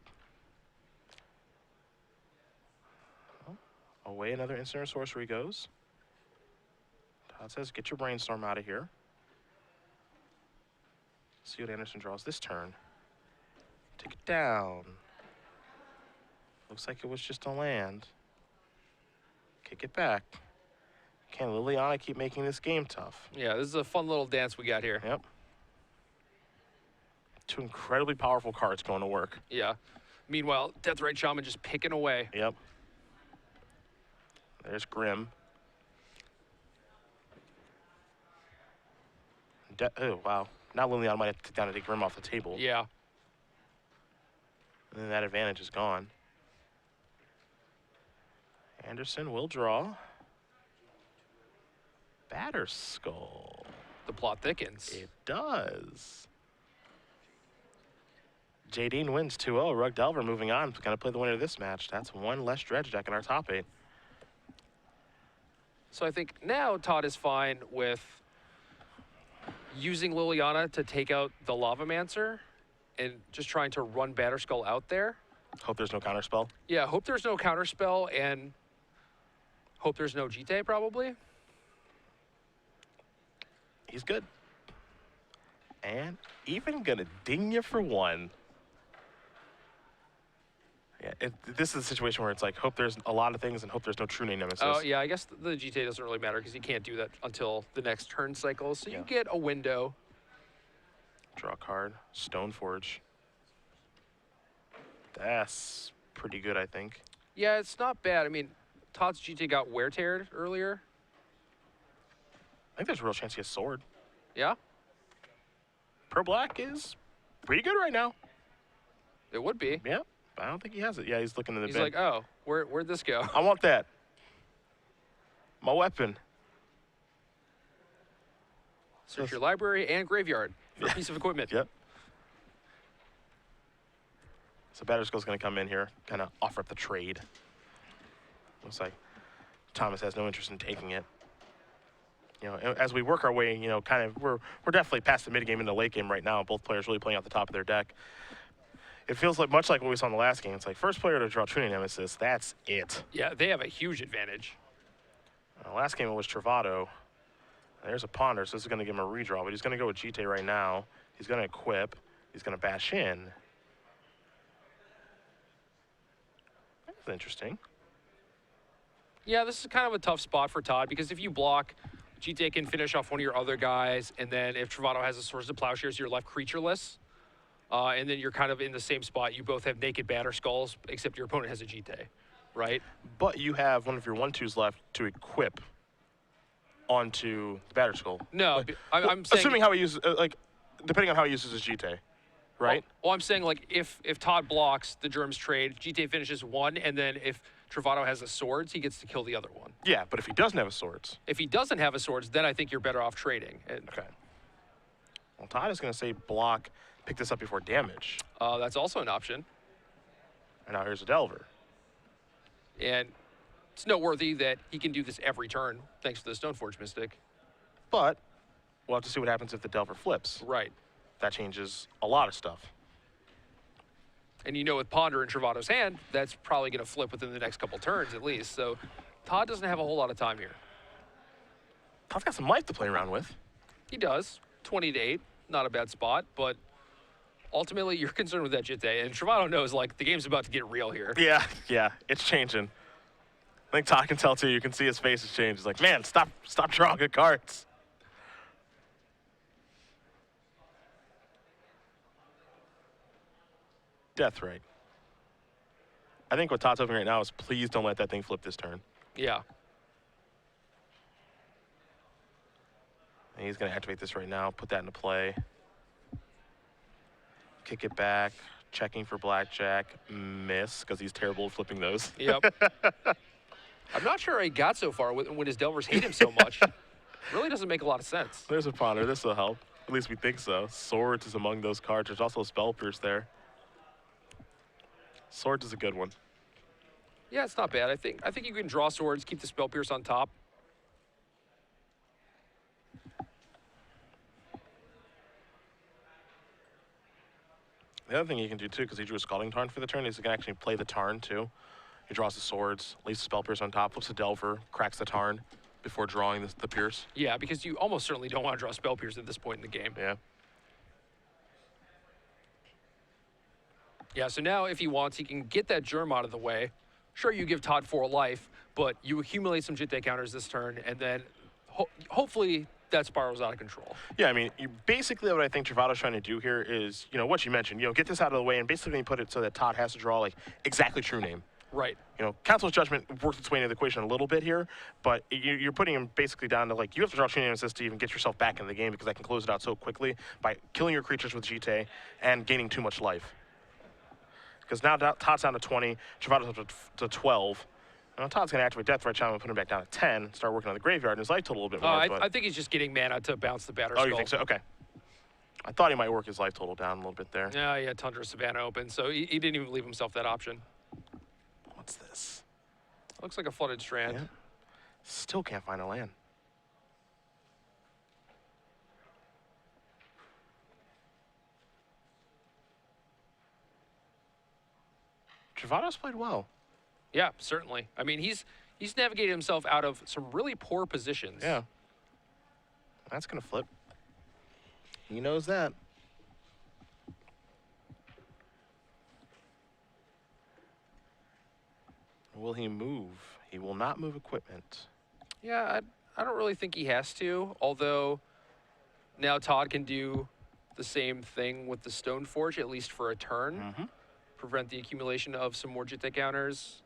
Away another instant or sorcery goes. Todd says, get your Brainstorm out of here. See what Anderson draws this turn. Take it down. Looks like it was just a land. Kick it back. Can Liliana keep making this game tough? Yeah, this is a fun little dance we got here. Yep. 2 incredibly powerful cards going to work. Yeah. Meanwhile, Deathrite Shaman just picking away. Yep. There's Grim. Oh, wow. Now Liliana might have to take down and take Grim off the table. Yeah. And then that advantage is gone. Anderson will draw. Batterskull. The plot thickens. It does. Jadine wins 2-0. Rug Delver moving on. Going to play the winner of this match. That's 1 less dredge deck in our top 8. So I think now Todd is fine with using Liliana to take out the Lavamancer and just trying to run Batterskull out there. Hope there's no counterspell. Yeah, hope there's no counterspell and hope there's no GT probably. He's good. And even gonna ding you for 1. Yeah, this is a situation where it's like, hope there's a lot of things and hope there's no true name nemesis. Oh, yeah, I guess the GT doesn't really matter because you can't do that until the next turn cycle. So you get a window. Draw a card. Stoneforge. That's pretty good, I think. Yeah, it's not bad. I mean, Todd's GT got wear-teared earlier. I think there's a real chance he has Sword. Yeah? Pro Black is pretty good right now. It would be. Yeah, but I don't think he has it. Yeah, he's looking in the He's bin. like, oh, where'd this go? I want that. My weapon. Search your library and graveyard for a piece of equipment. Yep. So Batterskull's going to come in here, kind of offer up the trade. Looks like Thomas has no interest in taking it. You know, as we work our way, you know, kind of, we're definitely past the mid game into the late game right now. Both players really playing out the top of their deck. It feels like much like what we saw in the last game. It's like first player to draw True Nemesis. That's it. Yeah, they have a huge advantage. Last game it was Trovato. There's a Ponder, so this is going to give him a redraw, but he's going to go with GT right now. He's going to equip. He's going to bash in. That's interesting. Yeah, this is kind of a tough spot for Todd because if you block, GTA can finish off one of your other guys, and then if Trovato has a Source of Plowshares, you're left creatureless. And then you're kind of in the same spot. You both have naked Batterskulls, except your opponent has a GT, right? But you have one of your 1/2s left to equip onto the Batterskull. No, Like, I'm saying... assuming how he uses, depending on how he uses his GT, right? Well, I'm saying, like, if Todd blocks the Germs trade, GTA finishes 1, and then if Trovato has a swords, he gets to kill the other one. Yeah, but if he doesn't have a swords. If he doesn't have a swords, then I think you're better off trading. And, Okay. Well, Todd is going to say block, pick this up before damage. that's also an option. And now here's a Delver. And it's noteworthy that he can do this every turn, thanks to the Stoneforge Mystic. But we'll have to see what happens if the Delver flips. Right. That changes a lot of stuff. And you know with Ponder in Travato's hand, that's probably going to flip within the next couple turns at least. So Todd doesn't have a whole lot of time here. Todd's got some life to play around with. He does. 20 to 8, not a bad spot, but ultimately you're concerned with that Jitte. And Trovato knows, like, the game's about to get real here. Yeah, it's changing. I think Todd can tell too. You can see his face has changed. He's like, man, stop drawing good cards. Death Ray. I think what Todd's hoping right now is please don't let that thing flip this turn. Yeah. And he's going to activate this right now, put that into play. Kick it back, checking for blackjack, miss, because he's terrible at flipping those. Yep. I'm not sure he got so far when his Delvers hate him so much. Really doesn't make a lot of sense. There's a Ponder, this will help. At least we think so. Swords is among those cards. There's also a Spell Pierce there. Swords is a good one. Yeah, it's not bad. I think you can draw swords, keep the Spell Pierce on top. The other thing he can do too, because he drew a Scalding Tarn for the turn, is he can actually play the Tarn too. He draws the swords, leaves the Spell Pierce on top, flips the Delver, cracks the Tarn before drawing the Pierce. Yeah, because you almost certainly don't want to draw Spell Pierce at this point in the game. Yeah. Yeah, so now if he wants, he can get that Germ out of the way. Sure, you give Todd 4 life, but you accumulate some Jitte counters this turn, and then hopefully that spirals out of control. Yeah, I mean, basically what I think Travato's trying to do here is, what you mentioned, get this out of the way and basically put it so that Todd has to draw, like, exactly true name. Right. Council's Judgment works its way into the equation a little bit here, but you're putting him basically down to, like, you have to draw true name assist to even get yourself back in the game because I can close it out so quickly by killing your creatures with Jitte and gaining too much life. Because now Todd's down to 20, Travato's up to 12. Todd's going to activate Death Ray Chime and put him back down to 10, start working on the graveyard, and his life total a little bit more. I think he's just getting mana to bounce the Batter Oh, Skull. you think so? Okay. I thought he might work his life total down a little bit there. Yeah, he had Tundra Savannah open, so he didn't even leave himself that option. What's this? Looks like a Flooded Strand. Yeah. Still can't find a land. Travato's played well. Yeah, certainly. I mean, he's navigated himself out of some really poor positions. Yeah. That's going to flip. He knows that. Will he move? He will not move equipment. Yeah, I don't really think he has to, although now Todd can do the same thing with the Stoneforge, at least for a turn. Mm-hmm. Prevent the accumulation of some more Jitte counters.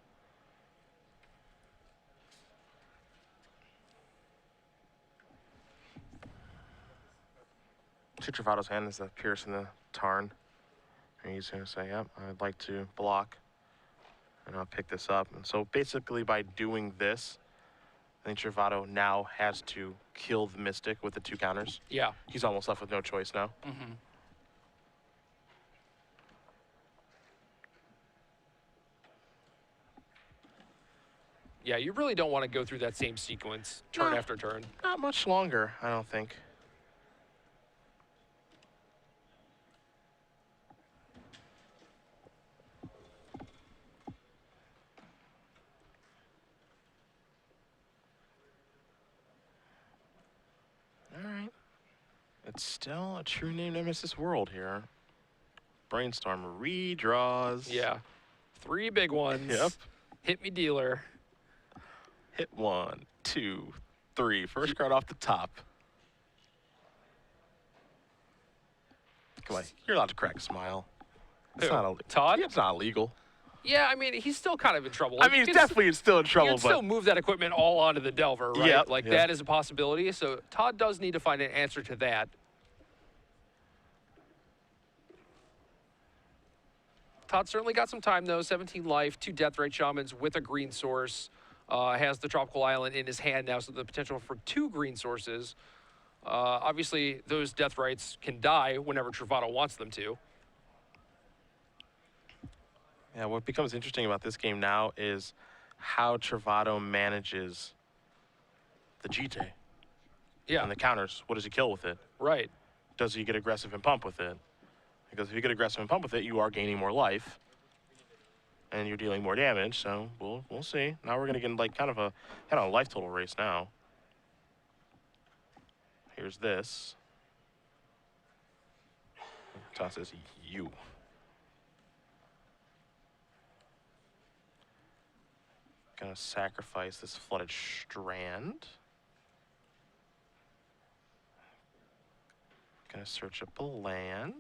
See Travato's hand is the Pierce and the Tarn. And he's going to say, yep, I'd like to block. And I'll pick this up. And so basically by doing this, I think Trovato now has to kill the Mystic with the 2 counters. Yeah. He's almost left with no choice now. Mm-hmm. Yeah, you really don't want to go through that same sequence turn No. after turn. Not much longer, I don't think. All right. It's still a true name nemesis world here. Brainstorm redraws. Yeah. 3 big ones. Yep. Hit me, dealer. Hit 1, 2, 3. First card off the top. Come on, you're allowed to crack a smile. It's Who? not illegal. Todd? It's not illegal. Yeah, I mean, he's still kind of in trouble. I mean, he's definitely still in You trouble, can still but move that equipment all onto the Delver, right? Yep, Like, yep. that is a possibility. So Todd does need to find an answer to that. Todd certainly got some time, though. 17 life, 2 Deathrite Shamans with a green source. Has the Tropical Island in his hand now, so the potential for 2 green sources. Obviously, those Deathrites can die whenever Trovato wants them to. Yeah, what becomes interesting about this game now is how Trovato manages the GT Yeah, and the counters. What does he kill with it? right. Does he get aggressive and pump with it? Because if you get aggressive and pump with it, you are gaining more life, and you're dealing more damage. So we'll see. Now we're gonna get like kind of a life total race now. Here's this. Tosses you. Gonna sacrifice this flooded strand. Gonna search up a land.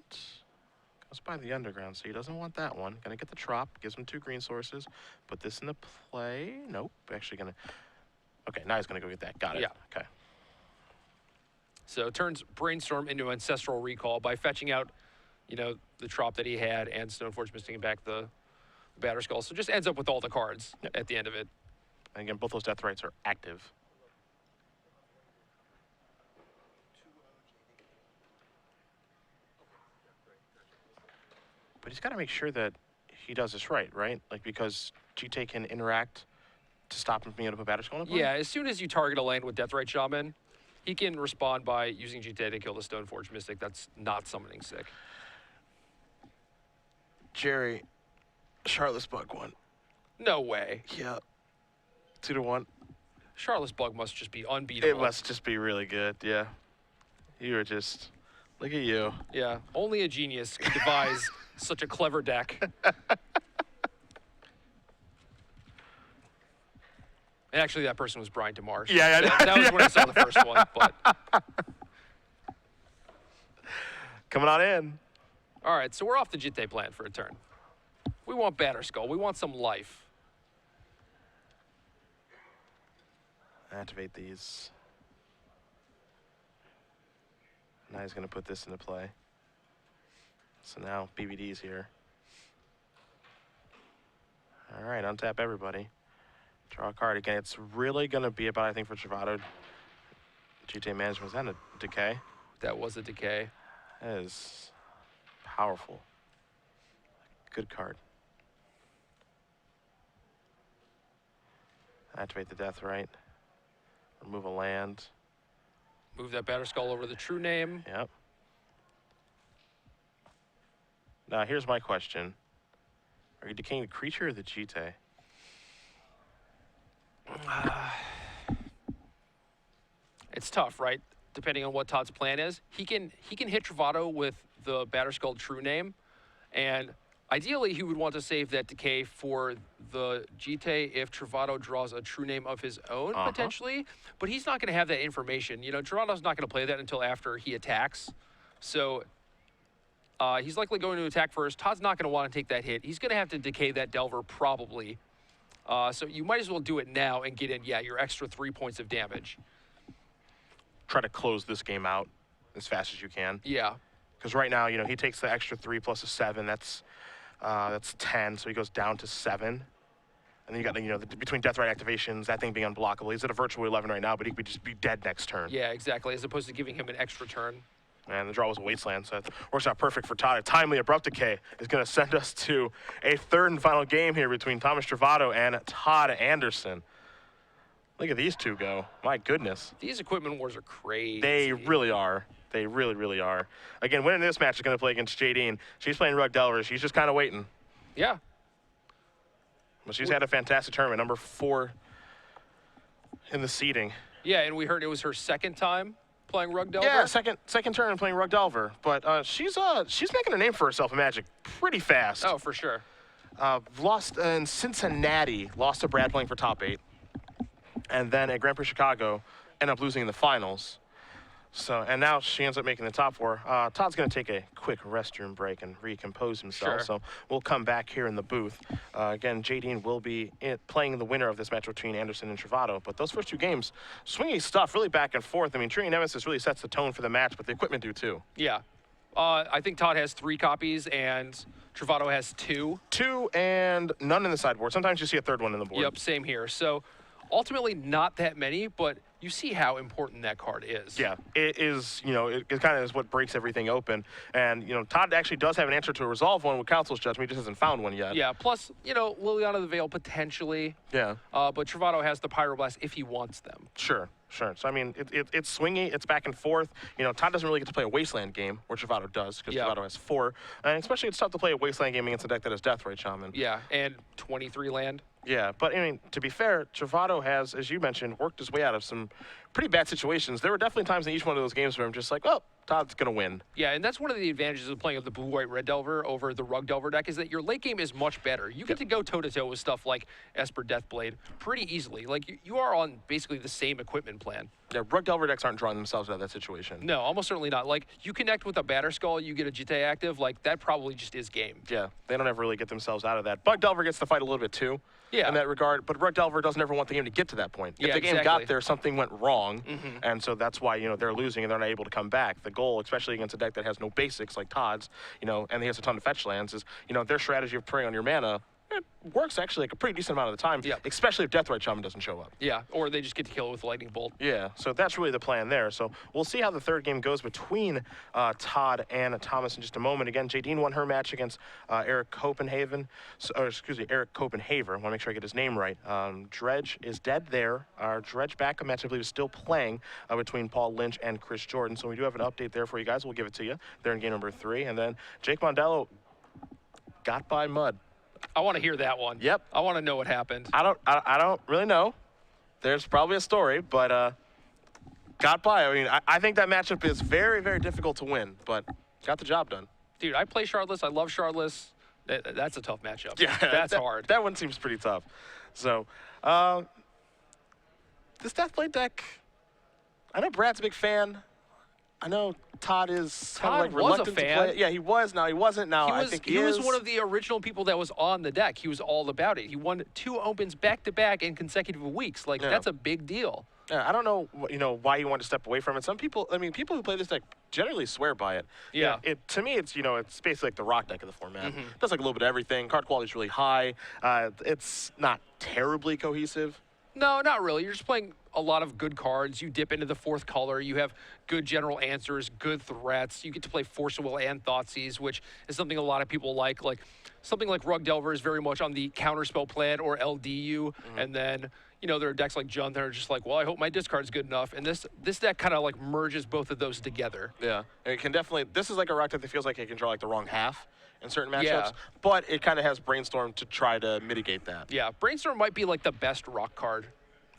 Goes by the underground, so he doesn't want that one. Gonna get the trop, gives him 2 green sources. Put this into play. Nope, actually gonna. Okay, now he's gonna go get that. Got it. Yeah. Okay. So turns Brainstorm into Ancestral Recall by fetching out, you know, the trop that he had and Stoneforge missing back the Batterskull. So just ends up with all the cards at the end of it. And again, both those Deathrites are active. But he's got to make sure that he does this right? Like, because GT can interact to stop him from being able to put Batterskull in play? Yeah, as soon as you target a land with Deathrite Shaman, he can respond by using GT to kill the Stoneforge Mystic that's not summoning sick. Jerry, Charlotte's Bug won. No way. Yeah. 2-1. Charlotte's Bug must just be unbeatable. It must just be really good, yeah. You were just, look at you. Yeah, only a genius could devise such a clever deck. And actually, that person was Brian DeMarsh. Yeah, that was when I saw the first one. But coming on in. all right, so we're off the Jitte plan for a turn. We want Batterskull. We want some life. Activate these. Now he's going to put this into play. So now BBD's here. All right, untap everybody. Draw a card. Again, it's really going to be about, I think, for Trovato, GTA management. Was that a decay? That was a decay. That is powerful. Good card. Activate the Deathrite. Remove a land. Move that Batterskull over the true name. Yep. Now, here's my question. Are you decaying the creature or the GT? It's tough, right? Depending on what Todd's plan is. He can hit Trovato with the Batterskull true name, and ideally he would want to save that decay for the GT if Trovato draws a true name of his own, potentially. But he's not going to have that information. You know, Trovato's not going to play that until after he attacks. So he's likely going to attack first. Todd's not going to want to take that hit. He's going to have to decay that Delver probably. So you might as well do it now and get in, yeah, your extra 3 points of damage. Try to close this game out as fast as you can. Yeah. Because right now, you know, he takes the extra 3 plus a 7. That's 10, so he goes down to 7. And then you got, you know, between Deathrite activations, that thing being unblockable. He's at a virtual 11 right now, but he could just be dead next turn. Yeah, exactly, as opposed to giving him an extra turn. And the draw was a Wasteland, so it works out perfect for Todd. A timely abrupt decay is going to send us to a third and final game here between Thomas Trovato and Todd Anderson. Look at these two go. My goodness. These equipment wars are crazy. They really are. They really, really are. Again, winning this match is going to play against Jadine. She's playing Rug Delver. She's just kind of waiting. Yeah. But she's had a fantastic tournament, number 4 in the seeding. Yeah, and we heard it was her second time playing Rug Delver. Yeah, second turn playing Rug Delver. But she's making a name for herself in Magic pretty fast. Oh, for sure. Lost in Cincinnati, lost to Brad playing for top 8. And then at Grand Prix Chicago, ended up losing in the finals. So, and now she ends up making the top 4. Todd's going to take a quick restroom break and recompose himself. Sure. So we'll come back here in the booth. Again, Jadine will be playing the winner of this match between Anderson and Trovato. But those first 2 games, swingy stuff, really back and forth. I mean, Tree Nemesis really sets the tone for the match, but the equipment do too. Yeah. I think Todd has 3 copies and Trovato has 2. 2 and none in the sideboard. Sometimes you see a third one in the board. Yep, same here. So ultimately not that many, but you see how important that card is. Yeah, it is, it kind of is what breaks everything open. And, Todd actually does have an answer to resolve one with Council's Judgment. He just hasn't found one yet. Yeah, plus, Liliana the Veil potentially. Yeah. But Trovato has the Pyroblast if he wants them. Sure. So, I mean, it's swingy. It's back and forth. Todd doesn't really get to play a Wasteland game, where Trovato does, because Trovato has 4. And especially it's tough to play a Wasteland game against a deck that has Deathrite Shaman. Yeah, and 23 land. Yeah, but, I mean, to be fair, Trovato has, as you mentioned, worked his way out of some pretty bad situations. There were definitely times in each one of those games where I'm just like, oh, Todd's going to win. Yeah, and that's one of the advantages of playing with the Blue-White Red Delver over the Rug Delver deck is that your late game is much better. You get to go toe-to-toe with stuff like Esper Deathblade pretty easily. Like, you are on basically the same equipment plan. Yeah, Rug Delver decks aren't drawing themselves out of that situation. No, almost certainly not. Like, you connect with a Batterskull, you get a Jitte active, like, that probably just is game. Yeah, they don't ever really get themselves out of that. Bug Delver gets to fight a little bit too. Yeah. In that regard, but Rug Delver doesn't ever want the game to get to that point. If Yeah, the game exactly. got there, something went wrong, and so that's why they're losing and they're not able to come back. The goal, especially against a deck that has no basics like Todd's, and he has a ton of fetch lands, is their strategy of preying on your mana. It works actually like a pretty decent amount of the time, especially if Deathrite Shaman doesn't show up. Yeah, or they just get to kill it with Lightning Bolt. Yeah, so that's really the plan there. So we'll see how the third game goes between Todd and Thomas in just a moment. Again, Jadine won her match against Eric Copenhagen. Eric Copenhaver. I want to make sure I get his name right. Dredge is dead there. Our Dredge backup match, I believe, is still playing between Paul Lynch and Chris Jordan. So we do have an update there for you guys. We'll give it to you. They're in game number 3. And then Jake Mondello got by Mud. I want to hear that one. Yep. I want to know what happened. I don't really know. There's probably a story, but got by. I mean, I think that matchup is very, very difficult to win, but got the job done. Dude, I play Shardless. I love Shardless. That's a tough matchup. Yeah, that's hard. That one seems pretty tough. So, this Deathblade deck, I know Brad's a big fan. I know Todd is kind of like reluctant to play it. Yeah, he was. Now he wasn't. Now I think he is. He was one of the original people that was on the deck. He was all about it. He won 2 opens back-to-back in consecutive weeks. Like, that's a big deal. Yeah, I don't know, why he wanted to step away from it. Some people, I mean, people who play this deck generally swear by it. Yeah. To me, it's, it's basically like the rock deck of the format. It does like a little bit of everything. Card quality is really high. It's not terribly cohesive. No, not really. You're just playing a lot of good cards. You dip into the 4th color. You have good general answers, good threats. You get to play Force of Will and Thoughtseize, which is something a lot of people like. Like, something like Rug Delver is very much on the counterspell plan or LDU. And then, there are decks like Jund that are just like, well, I hope my discard's good enough. And this deck kind of like merges both of those together. Yeah, and it can definitely, this is like a rock deck that feels like it can draw like the wrong half in certain matchups, but it kind of has Brainstorm to try to mitigate that. Yeah, Brainstorm might be like the best rock card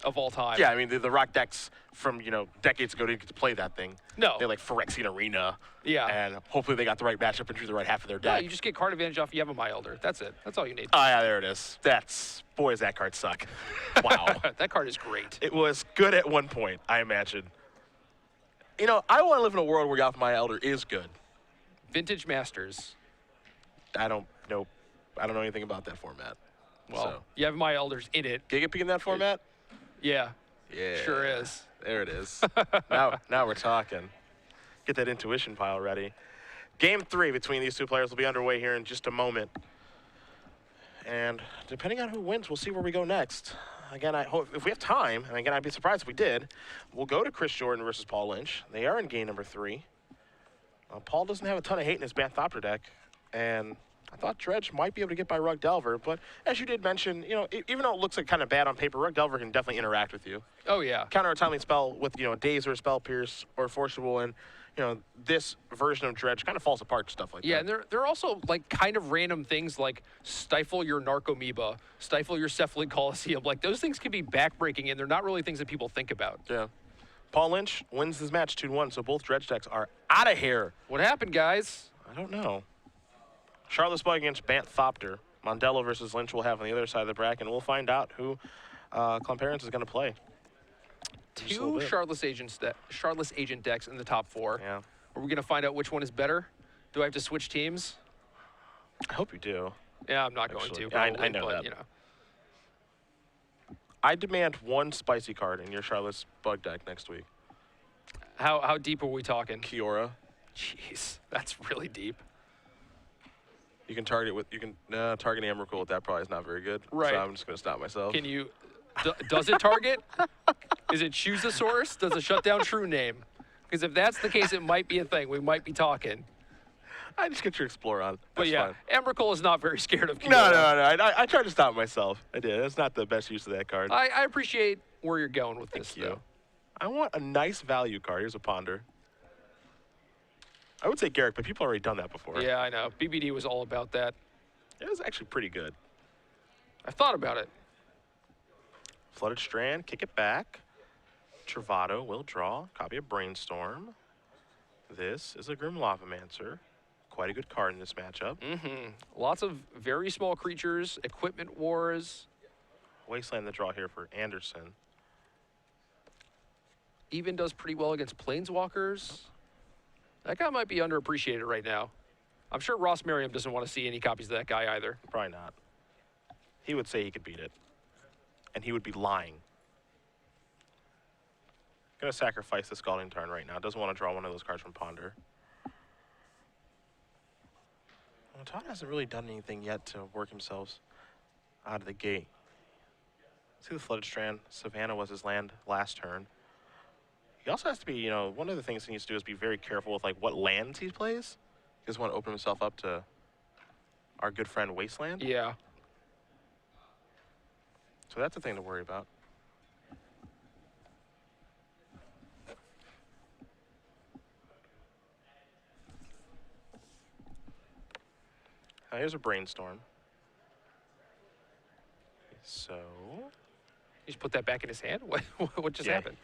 of all time. Yeah, I mean, the rock decks from, decades ago didn't get to play that thing. No. They like Phyrexian Arena. Yeah. And hopefully they got the right matchup and drew the right half of their deck. No, you just get card advantage off Yevamai Elder. That's it. That's all you need. Oh, yeah, there it is. Boy, does that card suck. Wow. That card is great. It was good at one point, I imagine. I want to live in a world where Yevamai Elder is good. Vintage Masters. I don't know anything about that format. Well, Yevamai Elder's in it. Gigapeak in that format? Yeah. Yeah. Sure is. There it is. now we're talking. Get that intuition pile ready. Game 3 between these two players will be underway here in just a moment. And depending on who wins, we'll see where we go next. Again, I hope if we have time, and again, I'd be surprised if we did, we'll go to Chris Jordan versus Paul Lynch. They are in game number 3. Paul doesn't have a ton of hate in his Banthopter deck, and I thought Dredge might be able to get by Rug Delver, but as you did mention, even though it looks like kind of bad on paper, Rug Delver can definitely interact with you. Oh, yeah. Counter a timely spell with, a Daze or a Spell Pierce or Forcible, and, this version of Dredge kind of falls apart, stuff like that. Yeah, and there are also, like, kind of random things like stifle your Narcomoeba, stifle your Cephalid Coliseum. Like, those things can be backbreaking, and they're not really things that people think about. Yeah. Paul Lynch wins this match 2-1, so both Dredge decks are out of here. What happened, guys? I don't know. Charlotte's Bug against Banthopter. Mondello versus Lynch will have on the other side of the bracket, and we'll find out who Clomperance is going to play. 2 Shardless Agent decks in the top 4. Yeah. Are we going to find out which one is better? Do I have to switch teams? I hope you do. Yeah, I'm not going to. Probably, I know but, that. I demand 1 spicy card in your Charlotte's Bug deck next week. How deep are we talking? Kiora. Jeez, that's really deep. You can target with targeting Emrakul with that probably is not very good. Right. So I'm just gonna stop myself. Can you? Does it target? Is it choose a source? Does it shut down true name? Because if that's the case, it might be a thing. We might be talking. I just get your Explorer on. That's But yeah, fine. Emrakul is not very scared of Q. No. I tried to stop myself. I did. That's not the best use of that card. I appreciate where you're going with this, Thank you. though. I want a nice value card. Here's a Ponder. I would say Garrick, but people already done that before. Yeah, I know. BBD was all about that. It was actually pretty good. I thought about it. Flooded Strand, kick it back. Trovato will draw. Copy of Brainstorm. This is a Grim Lavamancer. Quite a good card in this matchup. Lots of very small creatures, equipment wars. Wasteland the draw here for Anderson. Even does pretty well against planeswalkers. That guy might be underappreciated right now. I'm sure Ross Merriam doesn't want to see any copies of that guy either. Probably not. He would say he could beat it. And he would be lying. Gonna sacrifice the Scalding Tarn right now. Doesn't want to draw one of those cards from Ponder. Well, Todd hasn't really done anything yet to work himself out of the gate. See the Flooded Strand. Savannah was his land last turn. He also has to be, one of the things he needs to do is be very careful with like what lands he plays. He doesn't want to open himself up to our good friend Wasteland. Yeah. So that's a thing to worry about. Now here's a Brainstorm. So You just put that back in his hand? What just Yeah. happened?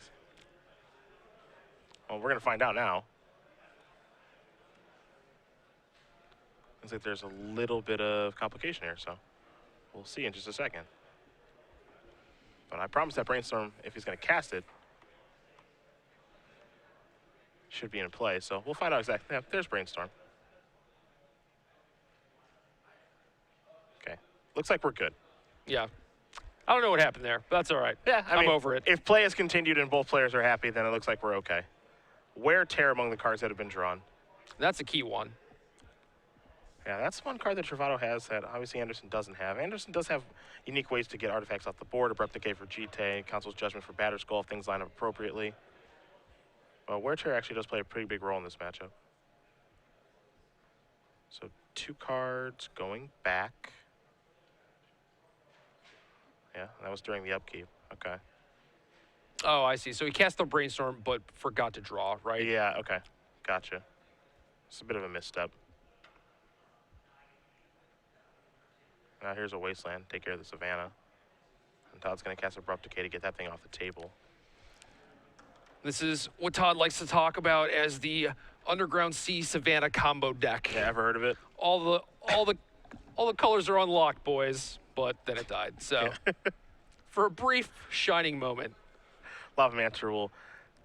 Well, we're going to find out now. Looks like there's a little bit of complication here, so we'll see in just a second. But I promise that Brainstorm, if he's going to cast it, should be in play. So we'll find out exactly. Yeah, there's Brainstorm. Okay. Looks like we're good. Yeah. I don't know what happened there, but that's all right. Yeah, I'm over it. If play has continued and both players are happy, then it looks like we're okay. Wear Tear among the cards that have been drawn. That's a key one. Yeah, that's one card that Trovato has that obviously Anderson doesn't have. Anderson does have unique ways to get artifacts off the board, Abrupt Decay for GT, Council's Judgment for Batterskull if things line up appropriately. But Wear Tear actually does play a pretty big role in this matchup. So 2 cards going back. Yeah, that was during the upkeep. Okay. Oh, I see. So he cast the Brainstorm, but forgot to draw, right? Yeah, okay. Gotcha. It's a bit of a misstep. Now here's a Wasteland. Take care of the Savannah. And Todd's going to cast Abrupt Decay to get that thing off the table. This is what Todd likes to talk about as the Underground Sea Savannah combo deck. Yeah, ever heard of it? All the colors are unlocked, boys, but then it died. So for a brief shining moment. Lavamancer will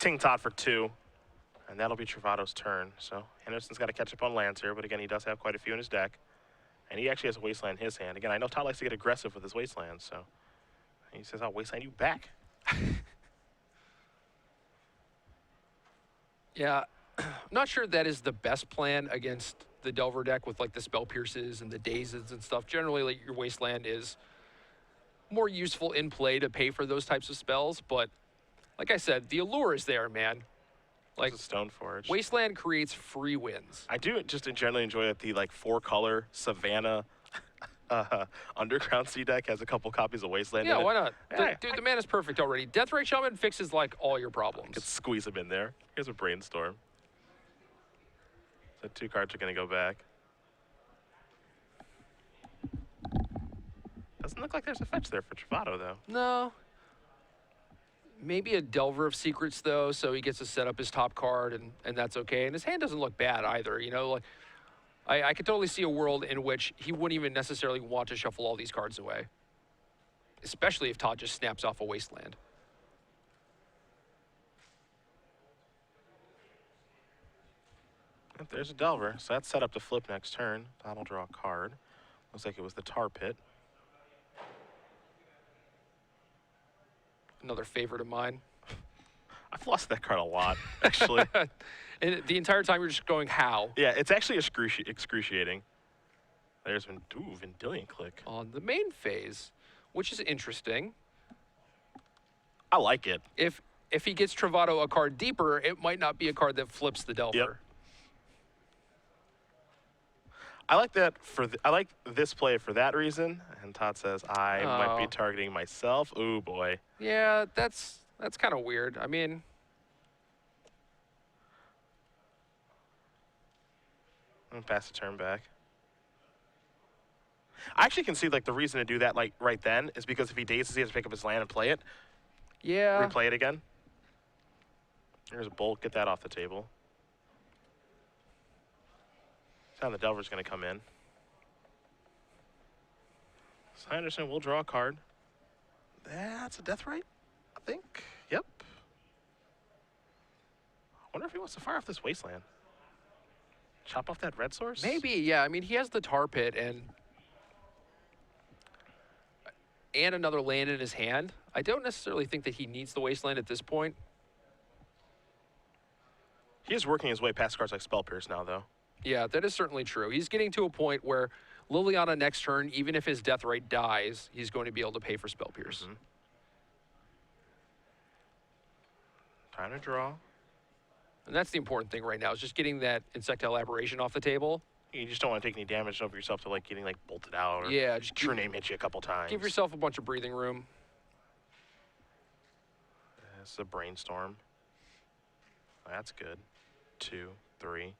ting Todd for 2. And that'll be Travato's turn. So Anderson's got to catch up on lands here, but again, he does have quite a few in his deck. And he actually has a Wasteland in his hand. Again, I know Todd likes to get aggressive with his Wastelands, so he says, I'll Wasteland you back. Yeah, I'm not sure that is the best plan against the Delver deck with like the Spell Pierces and the Dazes and stuff. Generally, like, your Wasteland is more useful in play to pay for those types of spells, but like I said, the allure is there, man. Like, It's a Stoneforge. Wasteland creates free wins. I do just generally enjoy that the 4-color Savannah Underground Sea deck has a couple copies of Wasteland Yeah, in it. why not? Yeah, Dude, the man is perfect already. Deathray Shaman fixes like all your problems. Could squeeze him in there. Here's a Brainstorm. So 2 cards are going to go back. Doesn't look like there's a fetch there for Trovato, though. No. Maybe a Delver of Secrets, though, so he gets to set up his top card, and that's okay. And his hand doesn't look bad either, Like, I could totally see a world in which he wouldn't even necessarily want to shuffle all these cards away, especially if Todd just snaps off a Wasteland. There's a Delver, so that's set up to flip next turn. Todd will draw a card. Looks like it was the Tar Pit. Another favorite of mine. I've lost that card a lot, actually. And the entire time you're just going, how? Yeah, it's actually excruciating. There's Vendilion click. On the main phase, which is interesting. I like it. If he gets Trovato a card deeper, it might not be a card that flips the Delver. Yep. I like that I like this play for that reason. And Todd says I might be targeting myself. Ooh boy. Yeah, that's kind of weird. I mean, I'm gonna pass the turn back. I actually can see like the reason to do that like right then is because if he dazes, he has to pick up his land and play it. yeah. Replay it again. Here's a bolt. Get that off the table. Time the Delver's going to come in. So I understand we'll draw a card. That's a death right, I think. Yep. I wonder if he wants to fire off this wasteland. Chop off that red source? Maybe, yeah. I mean, he has the tar pit and another land in his hand. I don't necessarily think that he needs the wasteland at this point. He is working his way past cards like Spell Pierce now, though. Yeah, that is certainly true. He's getting to a point where Liliana next turn, even if his death rate dies, he's going to be able to pay for Spell Pierce. Mm-hmm. Time to draw. And that's the important thing right now, is just getting that Insectile Aberration off the table. You just don't want to take any damage over yourself to like getting like bolted out or Yeah, just True Name hit you a couple times. give yourself a bunch of breathing room. It's a Brainstorm. That's good. 2, 3.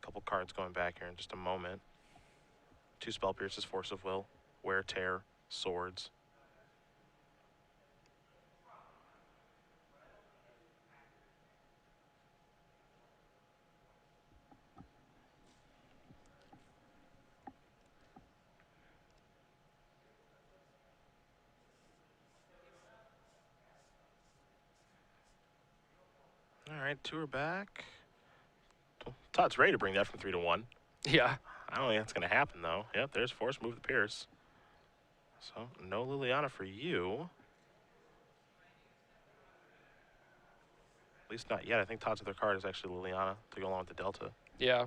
Couple cards going back here in just a moment. 2 Spell Pierces, Force of Will, Wear Tear, Swords. All right, 2 are back. Todd's ready to bring that from 3 to 1. Yeah. I don't think that's going to happen, though. Yep, there's Force, move the Pierce. So, no Liliana for you. At least not yet. I think Todd's other card is actually Liliana to go along with the Delta. Yeah.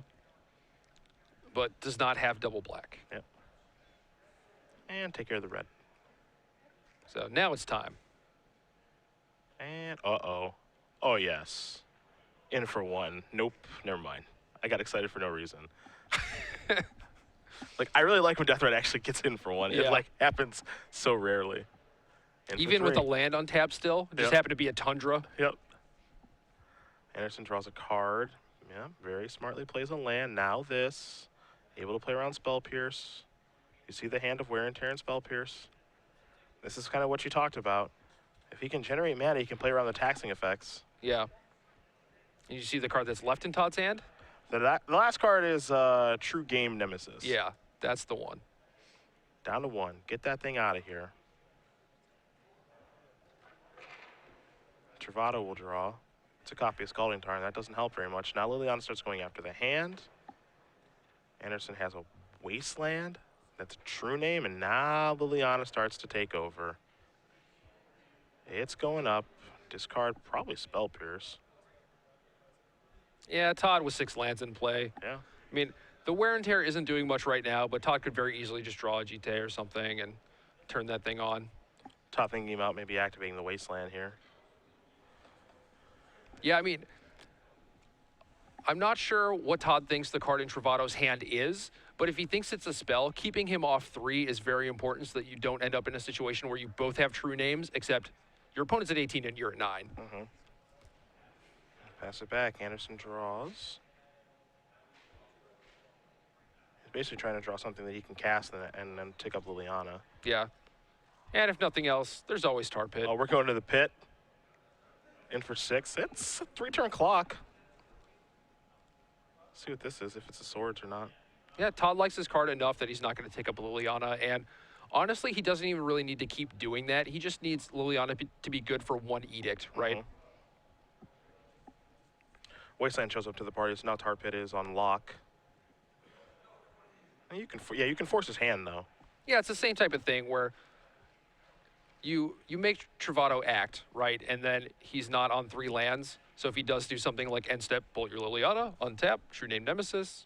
But does not have double black. Yep. And take care of the red. So now it's time. And, uh-oh. Oh, yes. In for 1. Nope, never mind. I got excited for no reason. Like, I really like when Death Red actually gets in for 1. Yeah. It, like, happens so rarely. In Even with a land on tap still, it just Yep. happened to be a Tundra. Yep. Anderson draws a card. Yeah, very smartly plays a land. Now this. Able to play around Spell Pierce. You see the hand of Wear and Tear and Spell Pierce. This is kind of what you talked about. If he can generate mana, he can play around the taxing effects. Yeah. And you see the card that's left in Todd's hand? The last card is True Game Nemesis. Yeah, that's the one. Down to 1. Get that thing out of here. Trovato will draw. It's a copy of Scalding Tarn. That doesn't help very much. Now Liliana starts going after the hand. Anderson has a Wasteland. That's a True Name. And now Liliana starts to take over. It's going up. Discard probably Spell Pierce. Yeah, Todd with 6 lands in play. Yeah. I mean, the Wear and Tear isn't doing much right now, but Todd could very easily just draw a GT or something and turn that thing on. Todd thinking about maybe activating the Wasteland here. Yeah, I mean, I'm not sure what Todd thinks the card in Travato's hand is, but if he thinks it's a spell, keeping him off 3 is very important so that you don't end up in a situation where you both have true names, except your opponent's at 18 and you're at 9. Mm-hmm. Pass it back. Anderson draws. He's basically trying to draw something that he can cast and then take up Liliana. Yeah. And if nothing else, there's always Tar Pit. Oh, we're going to the pit. In for 6. It's a 3-turn clock. See what this is, if it's a swords or not. Yeah, Todd likes his card enough that he's not going to take up Liliana, and honestly, he doesn't even really need to keep doing that. He just needs Liliana to be good for 1 edict, right? Mm-hmm. Wasteland shows up to the party, so now Tar Pit is on lock. And you can force his hand though. Yeah, it's the same type of thing where you make Trovato act, right, and then he's not on 3 lands. So if he does do something like end step, bolt your Liliana, untap, true name Nemesis.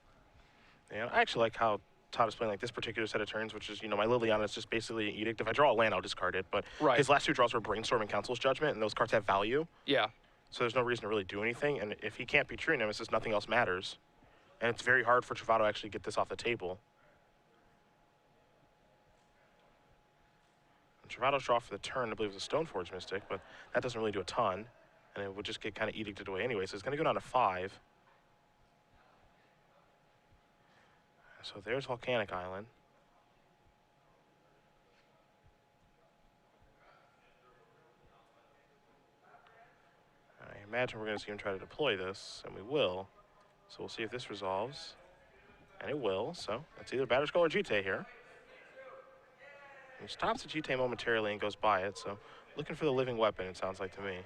And I actually like how Todd is playing like this particular set of turns, which is, you know, my Liliana is just basically an edict. If I draw a land, I'll discard it. But Right. his last 2 draws were Brainstorm and Council's Judgment, and those cards have value. Yeah. So there's no reason to really do anything. And if he can't be true Nemesis, nothing else matters. And it's very hard for Trovato to actually get this off the table. And Travato's draw for the turn, I believe, was a Stoneforge Mystic, but that doesn't really do a ton. And it would just get kind of edicted away anyway. So it's going to go down to 5. So there's Volcanic Island. I imagine we're going to see him try to deploy this, and we will. So we'll see if this resolves. And it will, so it's either Batterskull or GT here. He stops the GT momentarily and goes by it, so looking for the living weapon, it sounds like to me.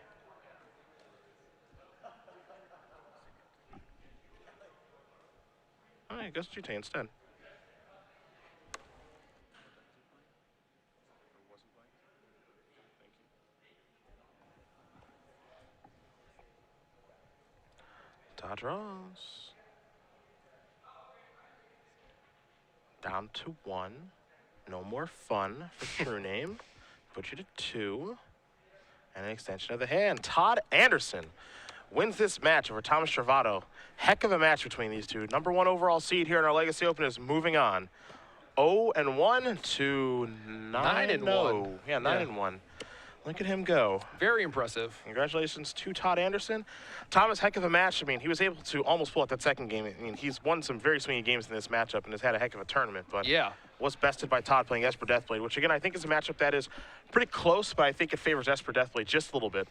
All right, goes GT instead. Todd draws. Down to 1. No more fun for true name. Put you to 2. And an extension of the hand. Todd Anderson wins this match over Thomas Trovato. Heck of a match between these two. Number 1 overall seed here in our Legacy Open is moving on. 0-1 to 9-0. Yeah, 9-1. Look at him go. Very impressive. Congratulations to Todd Anderson. Thomas, heck of a match. I mean, he was able to almost pull out that second game. I mean, he's won some very swingy games in this matchup and has had a heck of a tournament. But yeah, was bested by Todd playing Esper Deathblade, which, again, I think is a matchup that is pretty close, but I think it favors Esper Deathblade just a little bit.